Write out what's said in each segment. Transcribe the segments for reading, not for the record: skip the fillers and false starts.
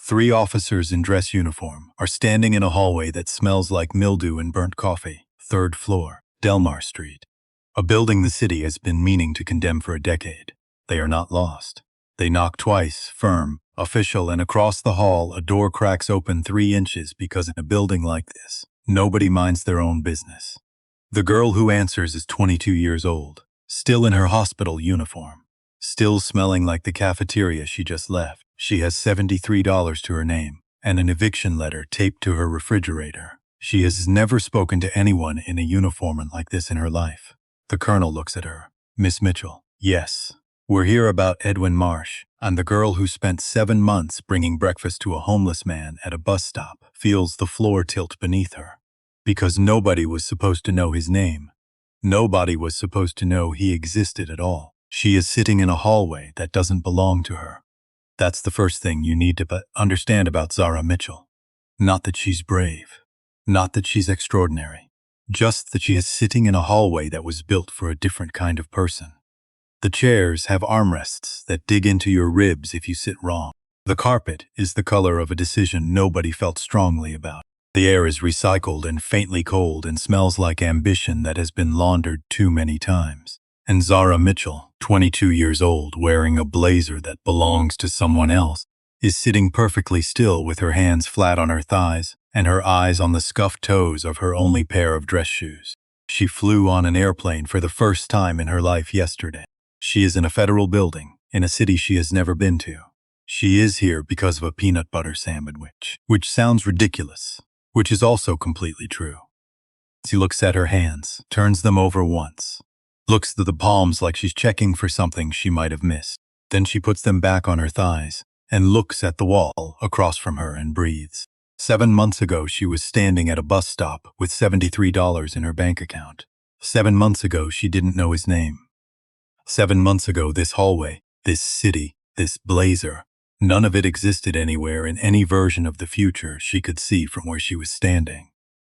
Three officers in dress uniform are standing in a hallway that smells like mildew and burnt coffee. Third floor, Delmar Street. A building the city has been meaning to condemn for a decade. They are not lost. They knock twice, firm, official, and across the hall a door cracks open 3 inches because in a building like this, nobody minds their own business. The girl who answers is 22 years old, still in her hospital uniform, still smelling like the cafeteria she just left. She has $73 to her name and an eviction letter taped to her refrigerator. She has never spoken to anyone in a uniform like this in her life. The colonel looks at her. Miss Mitchell. Yes. We're here about Edwin Marsh, and the girl who spent 7 months bringing breakfast to a homeless man at a bus stop feels the floor tilt beneath her. Because nobody was supposed to know his name. Nobody was supposed to know he existed at all. She is sitting in a hallway that doesn't belong to her. That's the first thing you need to understand about Zara Mitchell. Not that she's brave. Not that she's extraordinary. Just that she is sitting in a hallway that was built for a different kind of person. The chairs have armrests that dig into your ribs if you sit wrong. The carpet is the color of a decision nobody felt strongly about. The air is recycled and faintly cold and smells like ambition that has been laundered too many times. And Zara Mitchell, 22 years old, wearing a blazer that belongs to someone else, is sitting perfectly still with her hands flat on her thighs and her eyes on the scuffed toes of her only pair of dress shoes. She flew on an airplane for the first time in her life yesterday. She is in a federal building, in a city she has never been to. She is here because of a peanut butter sandwich, which sounds ridiculous, which is also completely true. She looks at her hands, turns them over once, looks through the palms like she's checking for something she might have missed. Then she puts them back on her thighs and looks at the wall across from her and breathes. 7 months ago, she was standing at a bus stop with $73 in her bank account. 7 months ago, she didn't know his name. 7 months ago, this hallway, this city, this blazer, none of it existed anywhere in any version of the future she could see from where she was standing.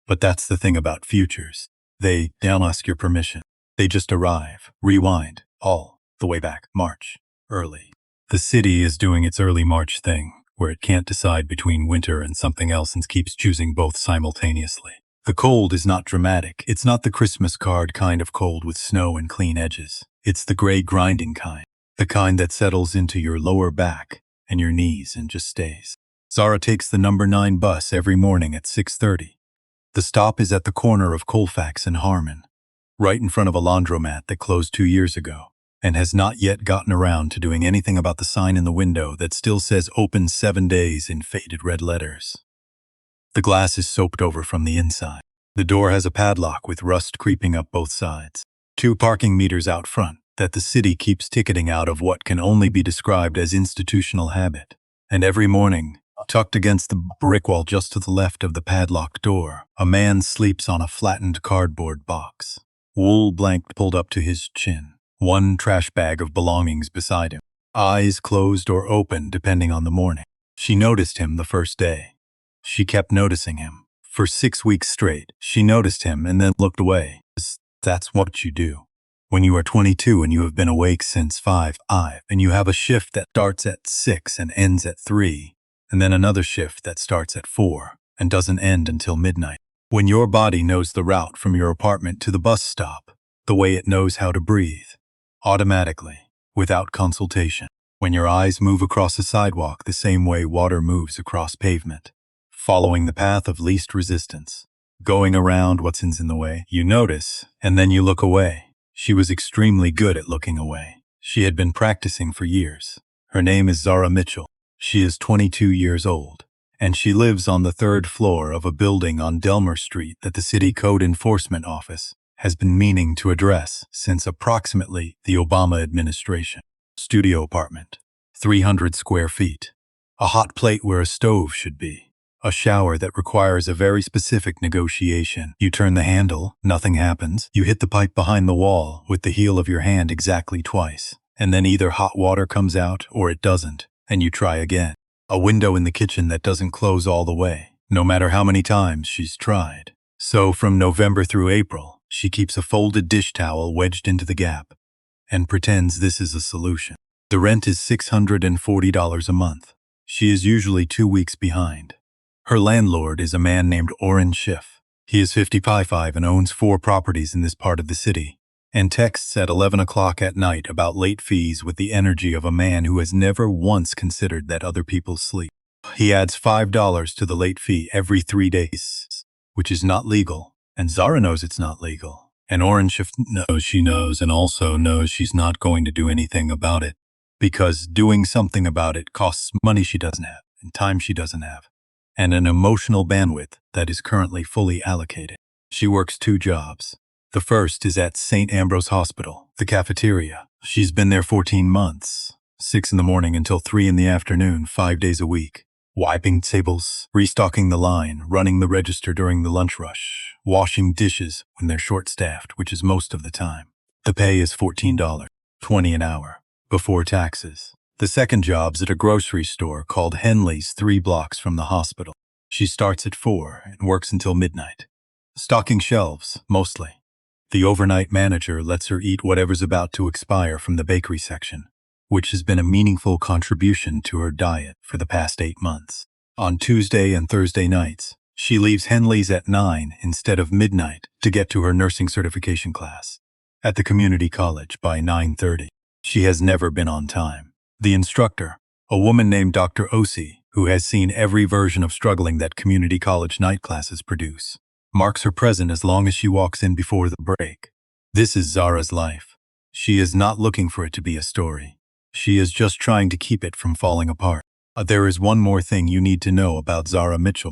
But that's the thing about futures. They don't ask your permission. They just arrive, rewind, all the way back, March, early. The city is doing its early March thing, where it can't decide between winter and something else and keeps choosing both simultaneously. The cold is not dramatic. It's not the Christmas card kind of cold with snow and clean edges. It's the gray grinding kind, the kind that settles into your lower back and your knees and just stays. Zara takes the number 9 bus every morning at 6:30. The stop is at the corner of Colfax and Harmon, right in front of a laundromat that closed 2 years ago and has not yet gotten around to doing anything about the sign in the window that still says open 7 days in faded red letters. The glass is soaped over from the inside. The door has a padlock with rust creeping up both sides. 2 parking meters out front that the city keeps ticketing out of what can only be described as institutional habit. And every morning, tucked against the brick wall just to the left of the padlocked door, a man sleeps on a flattened cardboard box, wool blanket pulled up to his chin, 1 trash bag of belongings beside him, eyes closed or open depending on the morning. She noticed him the first day. She kept noticing him. For 6 weeks straight, she noticed him and then looked away. That's what you do. When you are 22 and you have been awake since 5, and you have a shift that starts at 6 and ends at 3, and then another shift that starts at 4 and doesn't end until midnight. When your body knows the route from your apartment to the bus stop, the way it knows how to breathe, automatically, without consultation. When your eyes move across a sidewalk the same way water moves across pavement, following the path of least resistance, going around what's in the way, you notice, and then you look away. She was extremely good at looking away. She had been practicing for years. Her name is Zara Mitchell. She is 22 years old, and she lives on the 3rd floor of a building on Delmar Street that the City Code Enforcement Office has been meaning to address since approximately the Obama administration. Studio apartment, 300 square feet, a hot plate where a stove should be. A shower that requires a very specific negotiation. You turn the handle, nothing happens. You hit the pipe behind the wall with the heel of your hand exactly twice. And then either hot water comes out or it doesn't, and you try again. A window in the kitchen that doesn't close all the way, no matter how many times she's tried. So from November through April, she keeps a folded dish towel wedged into the gap and pretends this is a solution. The rent is $640 a month. She is usually 2 weeks behind. Her landlord is a man named Oren Schiff. He is 55 and owns 4 properties in this part of the city, and texts at 11 o'clock at night about late fees with the energy of a man who has never once considered that other people sleep. He adds $5 to the late fee every 3 days, which is not legal, and Zara knows it's not legal. And Oren Schiff knows she knows and also knows she's not going to do anything about it, because doing something about it costs money she doesn't have, and time she doesn't have, and an emotional bandwidth that is currently fully allocated. She works 2 jobs. The first is at St. Ambrose Hospital, the cafeteria. She's been there 14 months, 6 in the morning until 3 in the afternoon, 5 days a week. Wiping tables, restocking the line, running the register during the lunch rush, washing dishes when they're short-staffed, which is most of the time. The pay is $14.20 an hour, before taxes. The second job's at a grocery store called Henley's 3 blocks from the hospital. She starts at 4 and works until midnight. Stocking shelves, mostly. The overnight manager lets her eat whatever's about to expire from the bakery section, which has been a meaningful contribution to her diet for the past 8 months. On Tuesday and Thursday nights, she leaves Henley's at 9 instead of midnight to get to her nursing certification class at the community college by 9:30. She has never been on time. The instructor, a woman named Dr. Osi, who has seen every version of struggling that community college night classes produce, marks her present as long as she walks in before the break. This is Zara's life. She is not looking for it to be a story. She is just trying to keep it from falling apart. There is one more thing you need to know about Zara Mitchell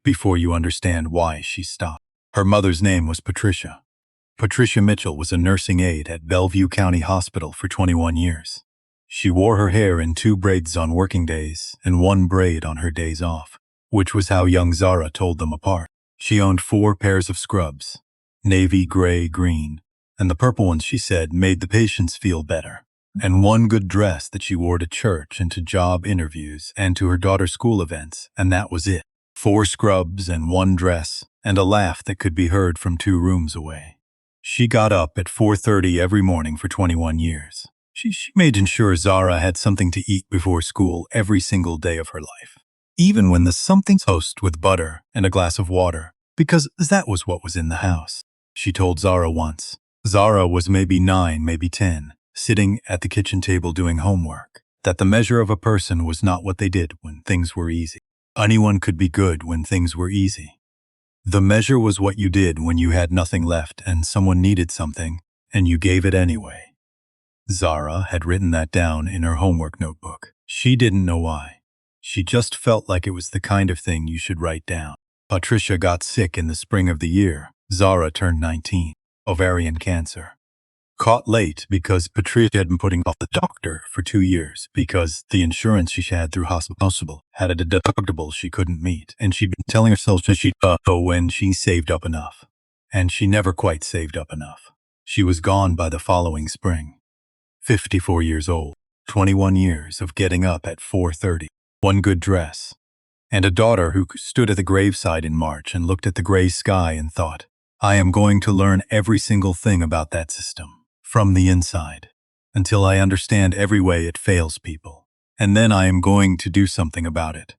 before you understand why she stopped. Her mother's name was Patricia. Patricia Mitchell was a nursing aide at Bellevue County Hospital for 21 years. She wore her hair in 2 braids on working days and 1 braid on her days off, which was how young Zara told them apart. She owned 4 pairs of scrubs, navy, gray, green, and the purple ones, she said, made the patients feel better. And 1 good dress that she wore to church and to job interviews and to her daughter's school events, and that was it. 4 scrubs and 1 dress, and a laugh that could be heard from 2 rooms away. She got up at 4:30 every morning for 21 years. She made sure Zara had something to eat before school every single day of her life, even when the something's toast with butter and a glass of water, because that was what was in the house. She told Zara once. Zara was maybe 9, maybe 10, sitting at the kitchen table doing homework, that the measure of a person was not what they did when things were easy. Anyone could be good when things were easy. The measure was what you did when you had nothing left and someone needed something, and you gave it anyway. Zara had written that down in her homework notebook. She didn't know why. She just felt like it was the kind of thing you should write down. Patricia got sick in the spring of the year. Zara turned 19. Ovarian cancer. Caught late because Patricia had been putting off the doctor for 2 years because the insurance she had through hospital had a deductible she couldn't meet, and she'd been telling herself that she'd go when she saved up enough. And she never quite saved up enough. She was gone by the following spring. 54 years old, 21 years of getting up at 4:30, 1 good dress, and a daughter who stood at the graveside in March and looked at the gray sky and thought, I am going to learn every single thing about that system, from the inside, until I understand every way it fails people, and then I am going to do something about it.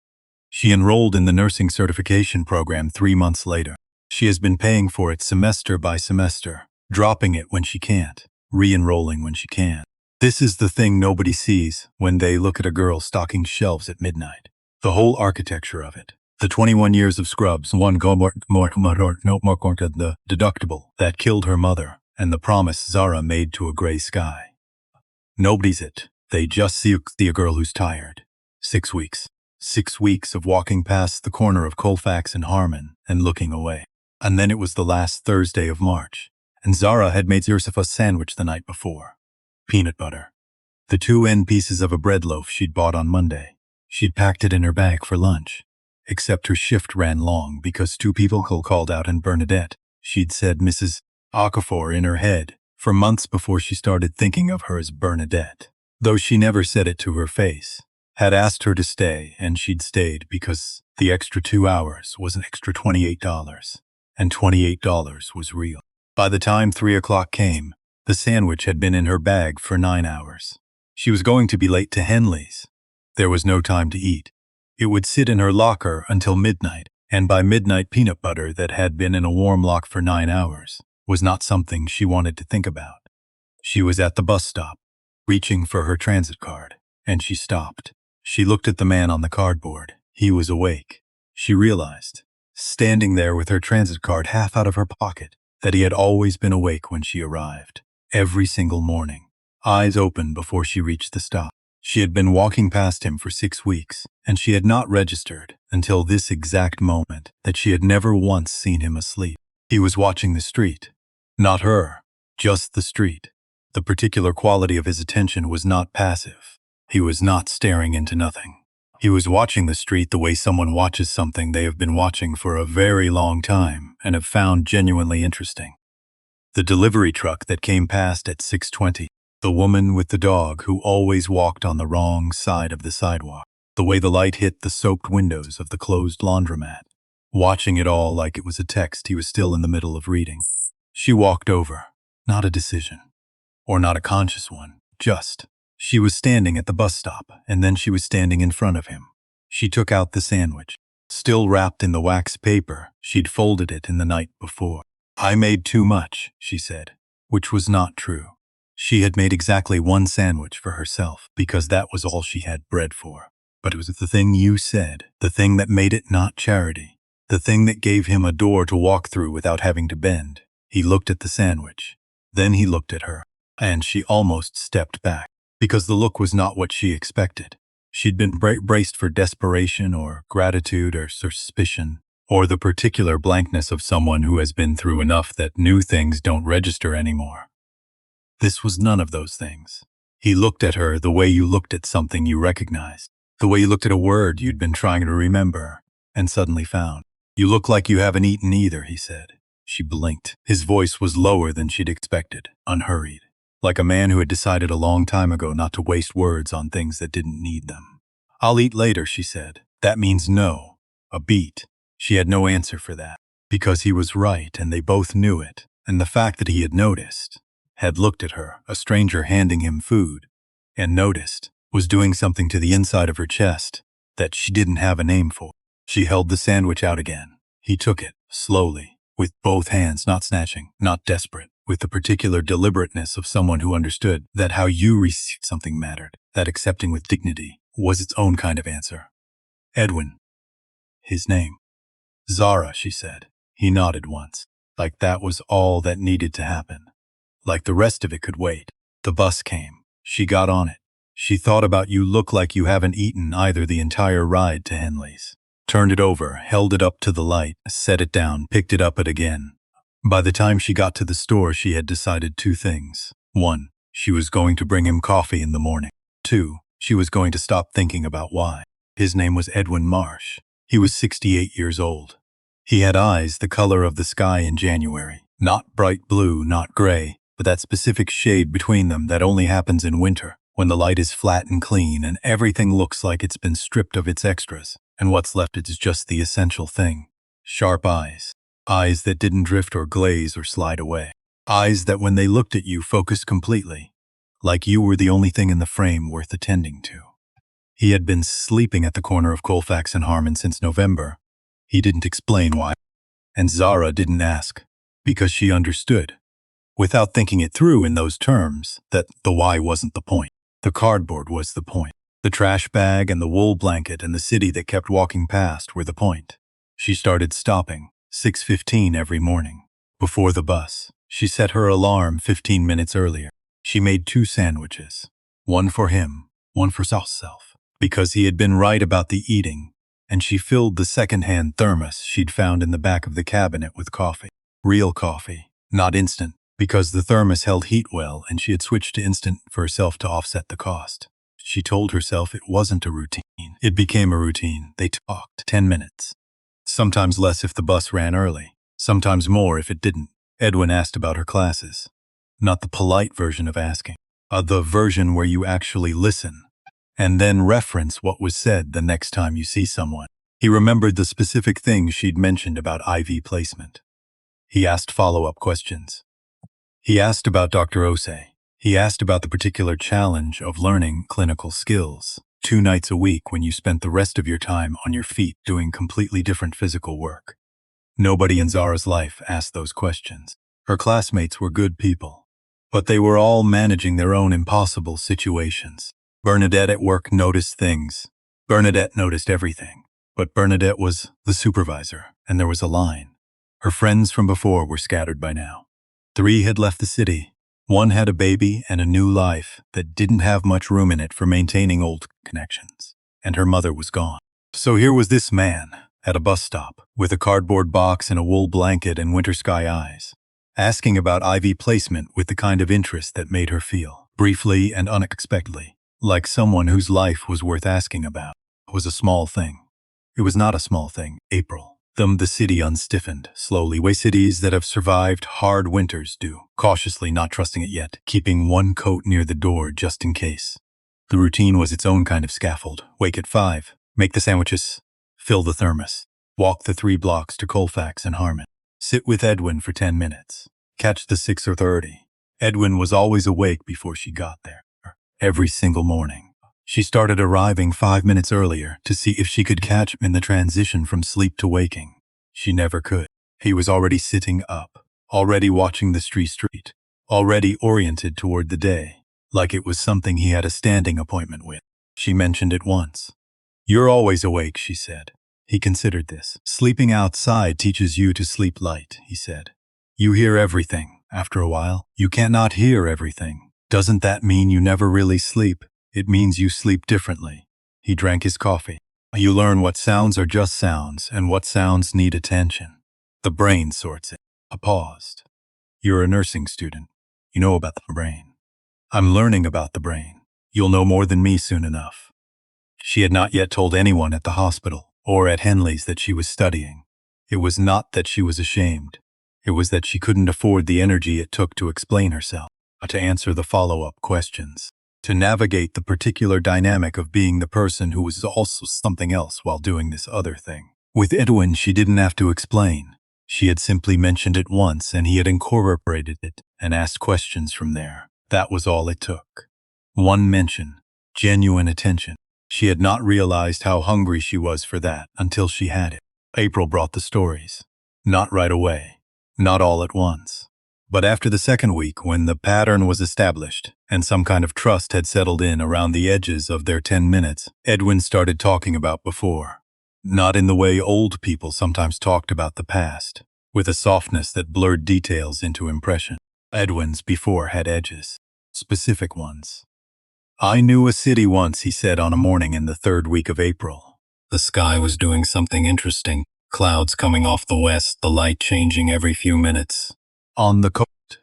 She enrolled in the nursing certification program 3 months later. She has been paying for it semester by semester, dropping it when she can't, re-enrolling when she can. This is the thing nobody sees when they look at a girl stocking shelves at midnight. The whole architecture of it. The 21 years of scrubs, the deductible that killed her mother, and the promise Zara made to a gray sky. Nobody's it. They just see a girl who's tired. 6 weeks. 6 weeks of walking past the corner of Colfax and Harmon and looking away. And then it was the last Thursday of March, and Zara had made Yusuf a sandwich the night before. Peanut butter. The 2 end pieces of a bread loaf she'd bought on Monday. She'd packed it in her bag for lunch. Except her shift ran long because 2 people called out, and Bernadette, she'd said Mrs. Okafor in her head for months before she started thinking of her as Bernadette, though she never said it to her face, had asked her to stay, and she'd stayed because the extra 2 hours was an extra $28, and $28 was real. By the time 3 o'clock came, the sandwich had been in her bag for 9 hours. She was going to be late to Henley's. There was no time to eat. It would sit in her locker until midnight, and by midnight peanut butter that had been in a warm lock for 9 hours was not something she wanted to think about. She was at the bus stop, reaching for her transit card, and she stopped. She looked at the man on the cardboard. He was awake. She realized, standing there with her transit card half out of her pocket, that he had always been awake when she arrived, every single morning, eyes open before she reached the stop. She had been walking past him for 6 weeks, and she had not registered until this exact moment that she had never once seen him asleep. He was watching the street. Not her, just the street. The particular quality of his attention was not passive. He was not staring into nothing. He was watching the street the way someone watches something they have been watching for a very long time and have found genuinely interesting. The delivery truck that came past at 6:20. The woman with the dog who always walked on the wrong side of the sidewalk. The way the light hit the soaked windows of the closed laundromat. Watching it all like it was a text he was still in the middle of reading. She walked over. Not a decision. Or not a conscious one. Just. She was standing at the bus stop, and then she was standing in front of him. She took out the sandwich. Still wrapped in the wax paper, she'd folded it in the night before. "I made too much," she said, which was not true. She had made exactly one sandwich for herself, because that was all she had bread for. But it was the thing you said, the thing that made it not charity, the thing that gave him a door to walk through without having to bend. He looked at the sandwich. Then he looked at her, and she almost stepped back, because the look was not what she expected. She'd been braced for desperation or gratitude or suspicion, or the particular blankness of someone who has been through enough that new things don't register anymore. This was none of those things. He looked at her the way you looked at something you recognized, the way you looked at a word you'd been trying to remember, and suddenly found. "You look like you haven't eaten either," he said. She blinked. His voice was lower than she'd expected, unhurried, like a man who had decided a long time ago not to waste words on things that didn't need them. "I'll eat later," she said. That means no. A beat. She had no answer for that, because he was right and they both knew it, and the fact that he had noticed, had looked at her, a stranger handing him food, and noticed, was doing something to the inside of her chest that she didn't have a name for. She held the sandwich out again. He took it, slowly, with both hands, not snatching, not desperate, with the particular deliberateness of someone who understood that how you received something mattered, that accepting with dignity was its own kind of answer. "Edwin." His name. "Zara," she said. He nodded once, like that was all that needed to happen. Like the rest of it could wait. The bus came. She got on it. She thought about "You look like you haven't eaten either" the entire ride to Henley's. Turned it over, held it up to the light, set it down, picked it up again. By the time she got to the store, she had decided 2 things. 1, she was going to bring him coffee in the morning. 2, she was going to stop thinking about why. His name was Edwin Marsh. He was 68 years old. He had eyes the color of the sky in January. Not bright blue, not gray, but that specific shade between them that only happens in winter, when the light is flat and clean and everything looks like it's been stripped of its extras, and what's left is just the essential thing. Sharp eyes. Eyes that didn't drift or glaze or slide away. Eyes that when they looked at you focused completely, like you were the only thing in the frame worth attending to. He had been sleeping at the corner of Colfax and Harmon since November. He didn't explain why, and Zara didn't ask, because she understood, without thinking it through in those terms, that the why wasn't the point. The cardboard was the point. The trash bag and the wool blanket and the city that kept walking past were the point. She started stopping, 6:15 every morning. Before the bus, she set her alarm 15 minutes earlier. She made 2 sandwiches, one for him, one for herself, because he had been right about the eating, and she filled the second-hand thermos she'd found in the back of the cabinet with coffee. Real coffee, not instant, because the thermos held heat well and she had switched to instant for herself to offset the cost. She told herself it wasn't a routine. It became a routine. They talked 10 minutes. Sometimes less if the bus ran early, sometimes more if it didn't. Edwin asked about her classes. Not the polite version of asking, the version where you actually listen, and then reference what was said the next time you see someone. He remembered the specific things she'd mentioned about IV placement. He asked follow-up questions. He asked about Dr. Osei. He asked about the particular challenge of learning clinical skills. 2 nights a week when you spent the rest of your time on your feet doing completely different physical work. Nobody in Zara's life asked those questions. Her classmates were good people, but they were all managing their own impossible situations. Bernadette at work noticed things. Bernadette noticed everything, but Bernadette was the supervisor, and there was a line. Her friends from before were scattered by now. 3 had left the city. 1 had a baby and a new life that didn't have much room in it for maintaining old connections, and her mother was gone. So here was this man, at a bus stop, with a cardboard box and a wool blanket and winter sky eyes, asking about Ivy placement with the kind of interest that made her feel, briefly and unexpectedly, like someone whose life was worth asking about. It was a small thing. It was not a small thing, April. The city unstiffened, slowly, way cities that have survived hard winters do, cautiously not trusting it yet, keeping 1 coat near the door just in case. The routine was its own kind of scaffold. Wake at 5, make the sandwiches, fill the thermos, walk the 3 blocks to Colfax and Harmon, sit with Edwin for 10 minutes, catch the 6:30. Edwin was always awake before she got there, every single morning. She started arriving 5 minutes earlier to see if she could catch him in the transition from sleep to waking. She never could. He was already sitting up, already watching the street, already oriented toward the day, like it was something he had a standing appointment with. She mentioned it once. "You're always awake," she said. He considered this. "Sleeping outside teaches you to sleep light," he said. "You hear everything. After a while, you cannot hear everything. Doesn't that mean you never really sleep? It means you sleep differently." He drank his coffee. "You learn what sounds are just sounds and what sounds need attention. The brain sorts it." I paused. "You're a nursing student. You know about the brain." "I'm learning about the brain. You'll know more than me soon enough." She had not yet told anyone at the hospital or at Henley's that she was studying. It was not that she was ashamed. It was that she couldn't afford the energy it took to explain herself, to answer the follow-up questions, to navigate the particular dynamic of being the person who was also something else while doing this other thing. With Edwin, she didn't have to explain. She had simply mentioned it once and he had incorporated it and asked questions from there. That was all it took. 1 mention, genuine attention. She had not realized how hungry she was for that until she had it. April brought the stories. Not right away. Not all at once. But after the 2nd week, when the pattern was established and some kind of trust had settled in around the edges of their 10 minutes, Edwin started talking about before. Not in the way old people sometimes talked about the past, with a softness that blurred details into impression. Edwin's before had edges, specific ones. "I knew a city once," he said on a morning in the 3rd week of April. The sky was doing something interesting. Clouds coming off the west, the light changing every few minutes. On the coast.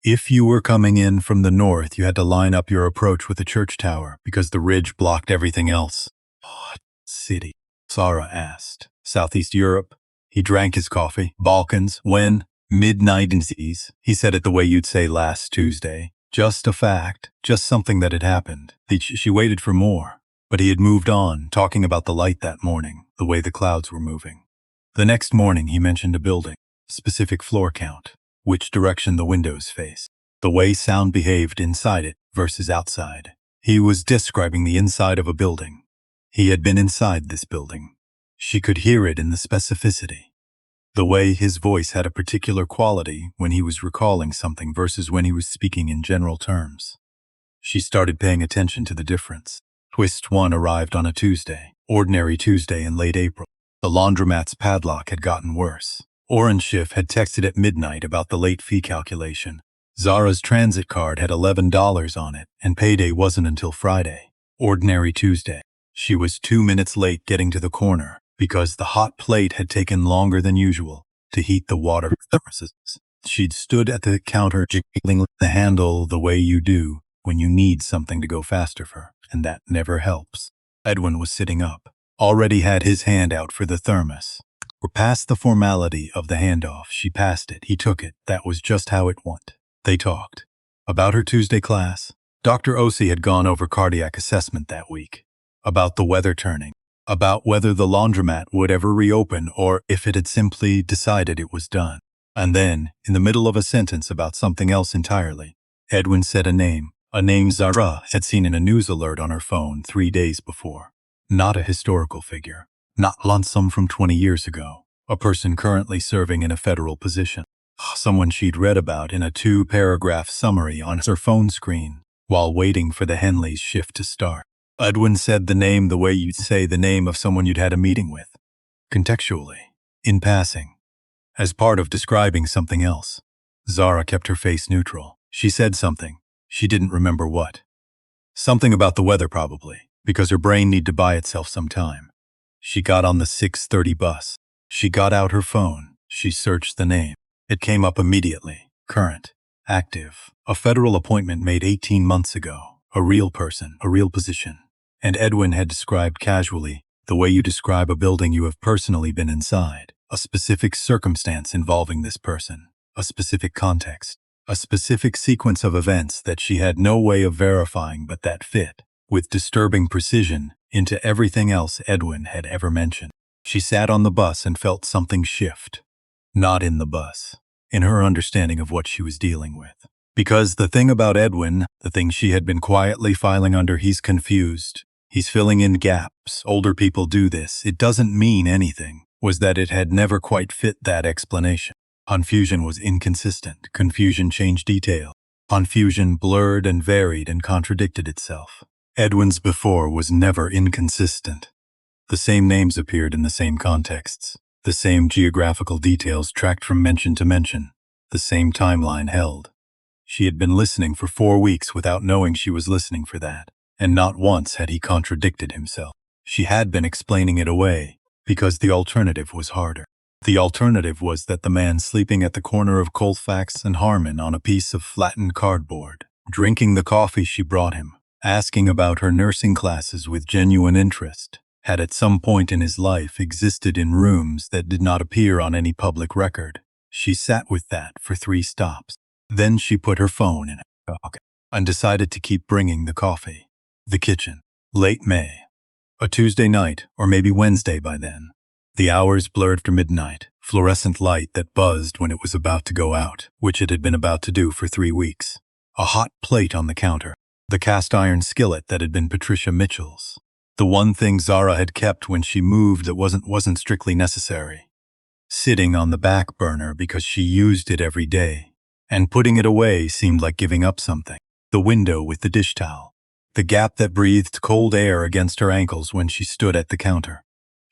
If you were coming in from the north, you had to line up your approach with the church tower because the ridge blocked everything else. "What city?" Zara asked. "Southeast Europe." He drank his coffee. "Balkans. When?" "Mid-90s." He said it the way you'd say last Tuesday. Just a fact, just something that had happened. She waited for more, but he had moved on, talking about the light that morning, the way the clouds were moving. The next morning he mentioned a building, specific floor count, which direction the windows faced, the way sound behaved inside it versus outside. He was describing the inside of a building. He had been inside this building. She could hear it in the specificity. The way his voice had a particular quality when he was recalling something versus when he was speaking in general terms. She started paying attention to the difference. Twist 1 arrived on a Tuesday, ordinary Tuesday in late April. The laundromat's padlock had gotten worse. Orange Shift had texted at midnight about the late fee calculation. Zara's transit card had $11 on it, and payday wasn't until Friday. Ordinary Tuesday. She was 2 minutes late getting to the corner, because the hot plate had taken longer than usual to heat the water thermoses. She'd stood at the counter jiggling the handle the way you do when you need something to go faster for, and that never helps. Edwin was sitting up, already had his hand out for the thermos. We're past the formality of the handoff. She passed it. He took it. That was just how it went. They talked. About her Tuesday class. Dr. Osei had gone over cardiac assessment that week. About the weather turning. About whether the laundromat would ever reopen or if it had simply decided it was done. And then, in the middle of a sentence about something else entirely, Edwin said a name, A name Zara had seen in a news alert on her phone 3 days before. Not a historical figure. Not lonesome from 20 years ago. A person currently serving in a federal position. Someone she'd read about in a 2-paragraph summary on her phone screen while waiting for the Henley's shift to start. Edwin said the name the way you'd say the name of someone you'd had a meeting with. Contextually. In passing. As part of describing something else. Zara kept her face neutral. She said something. She didn't remember what. Something about the weather probably, because her brain needed to buy itself some time. She got on the 6:30 bus. She got out her phone. She searched the name. It came up immediately. Current. Active. A federal appointment made 18 months ago. A real person. A real position. And Edwin had described casually the way you describe a building you have personally been inside. A specific circumstance involving this person. A specific context. A specific sequence of events that she had no way of verifying but that fit, with disturbing precision, into everything else Edwin had ever mentioned. She sat on the bus and felt something shift. Not in the bus. In her understanding of what she was dealing with. Because the thing about Edwin, the thing she had been quietly filing under, he's confused. He's filling in gaps. Older people do this. It doesn't mean anything. Was that it had never quite fit that explanation. Confusion was inconsistent. Confusion changed detail. Confusion blurred and varied and contradicted itself. Edwin's before was never inconsistent. The same names appeared in the same contexts. The same geographical details tracked from mention to mention. The same timeline held. She had been listening for 4 weeks without knowing she was listening for that. And not once had he contradicted himself. She had been explaining it away, because the alternative was harder. The alternative was that the man sleeping at the corner of Colfax and Harmon on a piece of flattened cardboard, drinking the coffee she brought him, asking about her nursing classes with genuine interest, had at some point in his life existed in rooms that did not appear on any public record. She sat with that for 3 stops. Then she put her phone in her pocket and decided to keep bringing the coffee. The kitchen. Late May. A Tuesday night, or maybe Wednesday by then. The hours blurred to midnight, fluorescent light that buzzed when it was about to go out, which it had been about to do for 3 weeks. A hot plate on the counter. The cast iron skillet that had been Patricia Mitchell's. The one thing Zara had kept when she moved that wasn't strictly necessary. Sitting on the back burner because she used it every day. And putting it away seemed like giving up something. The window with the dish towel. The gap that breathed cold air against her ankles when she stood at the counter.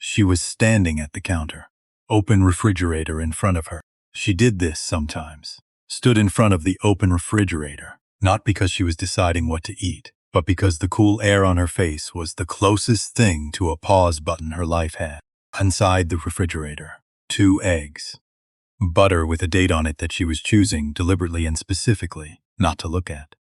She was standing at the counter. Open refrigerator in front of her. She did this sometimes. Stood in front of the open refrigerator. Not because she was deciding what to eat, but because the cool air on her face was the closest thing to a pause button her life had. Inside the refrigerator. 2 eggs. Butter with a date on it that she was choosing, deliberately and specifically, not to look at.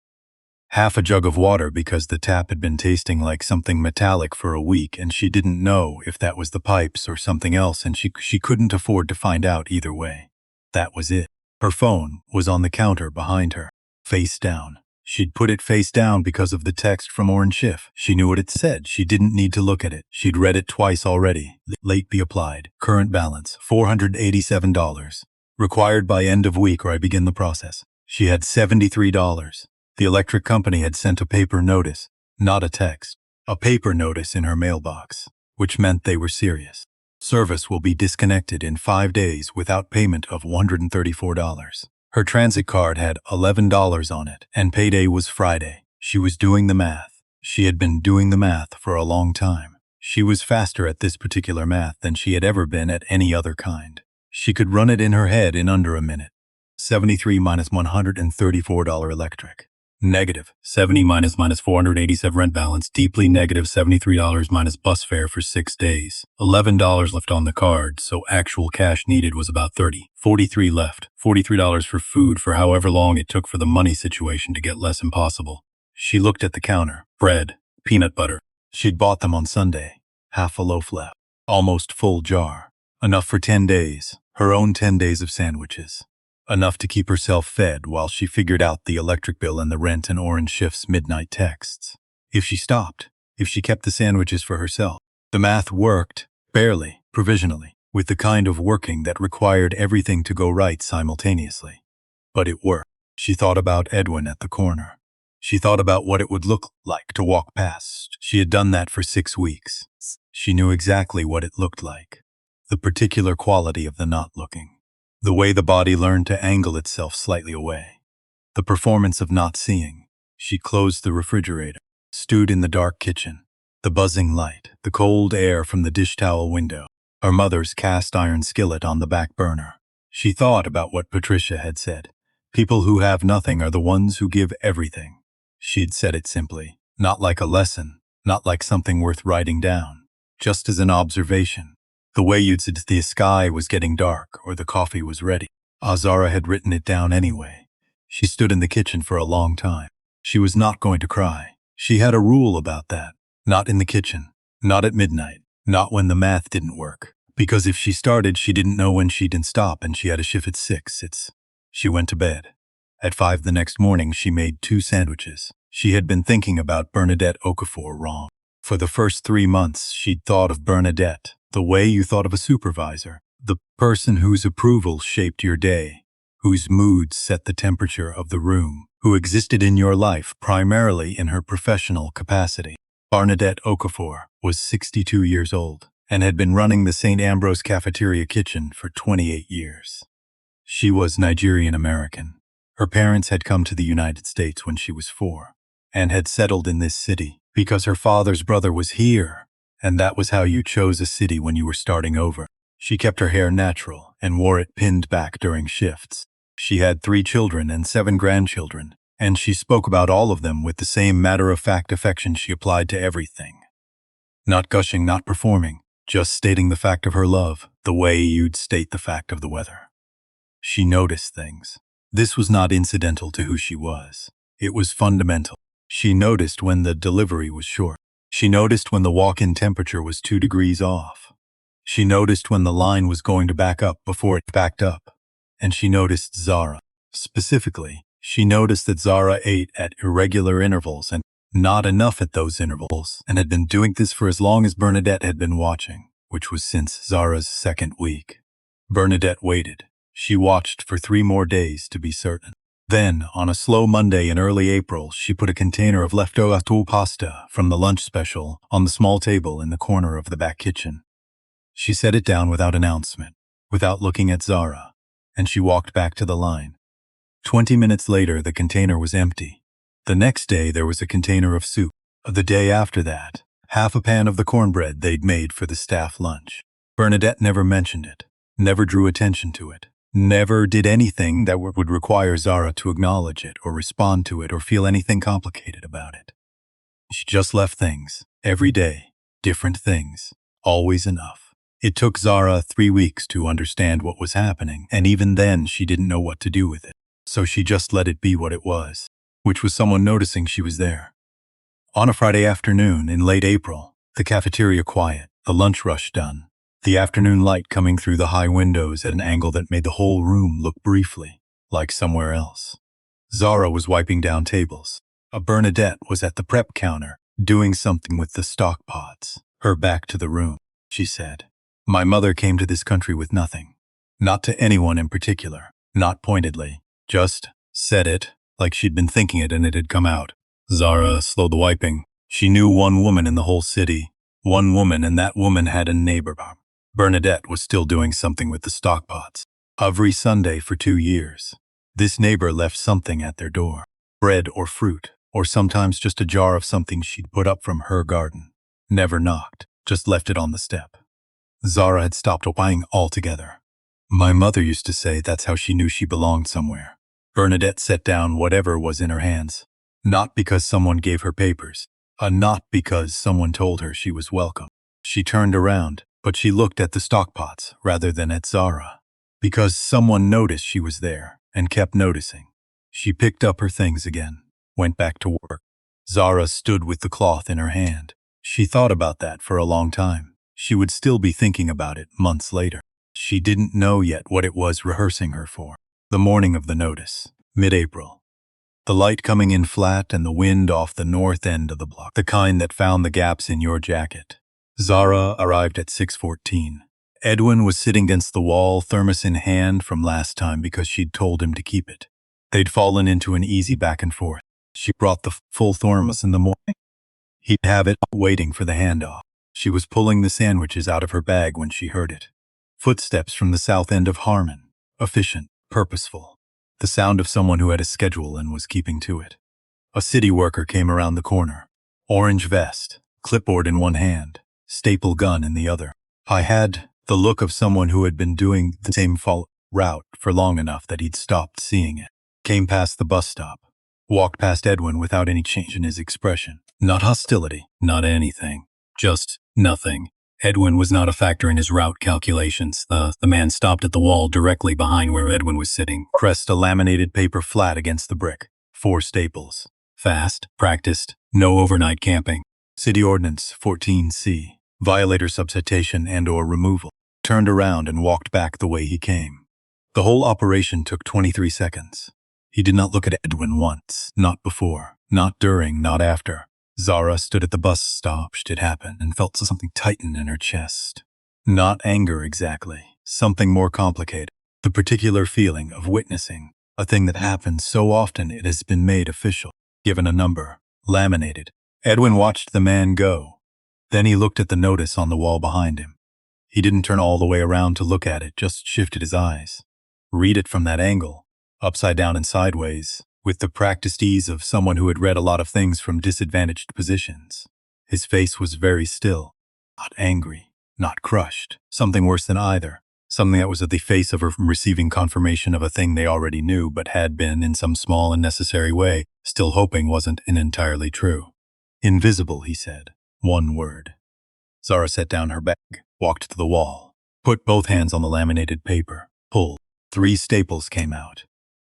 Half a jug of water because the tap had been tasting like something metallic for a week and she didn't know if that was the pipes or something else and she couldn't afford to find out either way. That was it. Her phone was on the counter behind her, face down. She'd put it face down because of the text from Orange Schiff. She knew what it said. She didn't need to look at it. She'd read it twice already. Late be applied. Current balance, $487. Required by end of week or I begin the process. She had $73. The electric company had sent a paper notice, not a text. A paper notice in her mailbox, which meant they were serious. Service will be disconnected in 5 days without payment of $134. Her transit card had $11 on it, and payday was Friday. She was doing the math. She had been doing the math for a long time. She was faster at this particular math than she had ever been at any other kind. She could run it in her head in under a minute. 73 minus $134 electric. Negative 70 minus $487 rent balance, deeply negative $73 minus bus fare for 6 days. $11 left on the card, so actual cash needed was about $30. 43 left. $43 for food for however long it took for the money situation to get less impossible. She looked at the counter. Bread, peanut butter. She'd bought them on Sunday. Half a loaf left. Almost full jar. Enough for 10 days. Her own 10 days of sandwiches. Enough to keep herself fed while she figured out the electric bill and the rent and Orange Schiff's midnight texts. If she stopped, if she kept the sandwiches for herself, the math worked, barely, provisionally, with the kind of working that required everything to go right simultaneously. But it worked. She thought about Edwin at the corner. She thought about what it would look like to walk past. She had done that for 6 weeks. She knew exactly what it looked like. The particular quality of the not looking. The way the body learned to angle itself slightly away. The performance of not seeing. She closed the refrigerator, stood in the dark kitchen. The buzzing light, the cold air from the dish towel window. Her mother's cast iron skillet on the back burner. She thought about what Patricia had said. People who have nothing are the ones who give everything. She'd said it simply, not like a lesson, not like something worth writing down, just as an observation. The way you'd said the sky was getting dark or the coffee was ready. Zara had written it down anyway. She stood in the kitchen for a long time. She was not going to cry. She had a rule about that. Not in the kitchen. Not at midnight. Not when the math didn't work. Because if she started, she didn't know when she'd stop, and she had a shift at 6. She went to bed. At 5 the next morning, she made 2 sandwiches. She had been thinking about Bernadette Okafor wrong. For the first 3 months, she'd thought of Bernadette the way you thought of a supervisor, the person whose approval shaped your day, whose moods set the temperature of the room, who existed in your life primarily in her professional capacity. Bernadette Okafor was 62 years old and had been running the St. Ambrose cafeteria kitchen for 28 years. She was Nigerian American. Her parents had come to the United States when she was 4 and had settled in this city because her father's brother was here, and that was how you chose a city when you were starting over. She kept her hair natural and wore it pinned back during shifts. She had 3 children and 7 grandchildren, and she spoke about all of them with the same matter-of-fact affection she applied to everything. Not gushing, not performing, just stating the fact of her love, the way you'd state the fact of the weather. She noticed things. This was not incidental to who she was. It was fundamental. She noticed when the delivery was short. She noticed when the walk-in temperature was 2 degrees off. She noticed when the line was going to back up before it backed up. And she noticed Zara. Specifically, she noticed that Zara ate at irregular intervals and not enough at those intervals, and had been doing this for as long as Bernadette had been watching, which was since Zara's 2nd week. Bernadette waited. She watched for 3 more days to be certain. Then, on a slow Monday in early April, she put a container of leftover pasta from the lunch special on the small table in the corner of the back kitchen. She set it down without announcement, without looking at Zara, and she walked back to the line. 20 minutes later, the container was empty. The next day, there was a container of soup. The day after that, half a pan of the cornbread they'd made for the staff lunch. Bernadette never mentioned it, never drew attention to it. Never did anything that would require Zara to acknowledge it or respond to it or feel anything complicated about it. She just left things, every day, different things, always enough. It took Zara 3 weeks to understand what was happening, and even then she didn't know what to do with it. So she just let it be what it was, which was someone noticing she was there. On a Friday afternoon in late April, the cafeteria quiet, the lunch rush done. The afternoon light coming through the high windows at an angle that made the whole room look briefly like somewhere else. Zara was wiping down tables. Bernadette was at the prep counter, doing something with the stock pots. Her back to the room, she said. My mother came to this country with nothing. Not to anyone in particular, not pointedly. Just said it, like she'd been thinking it and it had come out. Zara slowed the wiping. She knew one woman in the whole city. One woman, and that woman had a neighbor. Bernadette was still doing something with the stock pots. Every Sunday for 2 years. This neighbor left something at their door. Bread or fruit, or sometimes just a jar of something she'd put up from her garden. Never knocked, just left it on the step. Zara had stopped buying altogether. My mother used to say that's how she knew she belonged somewhere. Bernadette set down whatever was in her hands. Not because someone gave her papers. Not because someone told her she was welcome. She turned around, but she looked at the stockpots rather than at Zara. Because someone noticed she was there and kept noticing. She picked up her things again, went back to work. Zara stood with the cloth in her hand. She thought about that for a long time. She would still be thinking about it months later. She didn't know yet what it was rehearsing her for. The morning of the notice, mid-April. The light coming in flat and the wind off the north end of the block, the kind that found the gaps in your jacket. Zara arrived at 6:14. Edwin was sitting against the wall, thermos in hand from last time because she'd told him to keep it. They'd fallen into an easy back and forth. She brought the full thermos in the morning. He'd have it waiting for the handoff. She was pulling the sandwiches out of her bag when she heard it. Footsteps from the south end of Harmon. Efficient, purposeful. The sound of someone who had a schedule and was keeping to it. A city worker came around the corner. Orange vest, clipboard in one hand, staple gun in the other. I had the look of someone who had been doing the same route for long enough that he'd stopped seeing it. Came past the bus stop. Walked past Edwin without any change in his expression. Not hostility, not anything. Just nothing. Edwin was not a factor in his route calculations. The man stopped at the wall directly behind where Edwin was sitting, pressed a laminated paper flat against the brick. 4 staples. Fast, practiced, no overnight camping. City Ordinance 14C. Violator subcitation and/or removal. Turned around and walked back the way he came. The whole operation took 23 seconds. He did not look at Edwin once. Not before. Not during. Not after. Zara stood at the bus stop, watched it happen, and felt something tighten in her chest. Not anger exactly. Something more complicated. The particular feeling of witnessing a thing that happens so often it has been made official. Given a number. Laminated. Edwin watched the man go. Then he looked at the notice on the wall behind him. He didn't turn all the way around to look at it, just shifted his eyes. Read it from that angle. Upside down and sideways, with the practiced ease of someone who had read a lot of things from disadvantaged positions. His face was very still, not angry, not crushed, something worse than either, something that was at the face of her from receiving confirmation of a thing they already knew but had been, in some small and necessary way, still hoping wasn't entirely true. Invisible, he said. One word. Zara set down her bag, walked to the wall, put both hands on the laminated paper, pulled. 3 staples came out.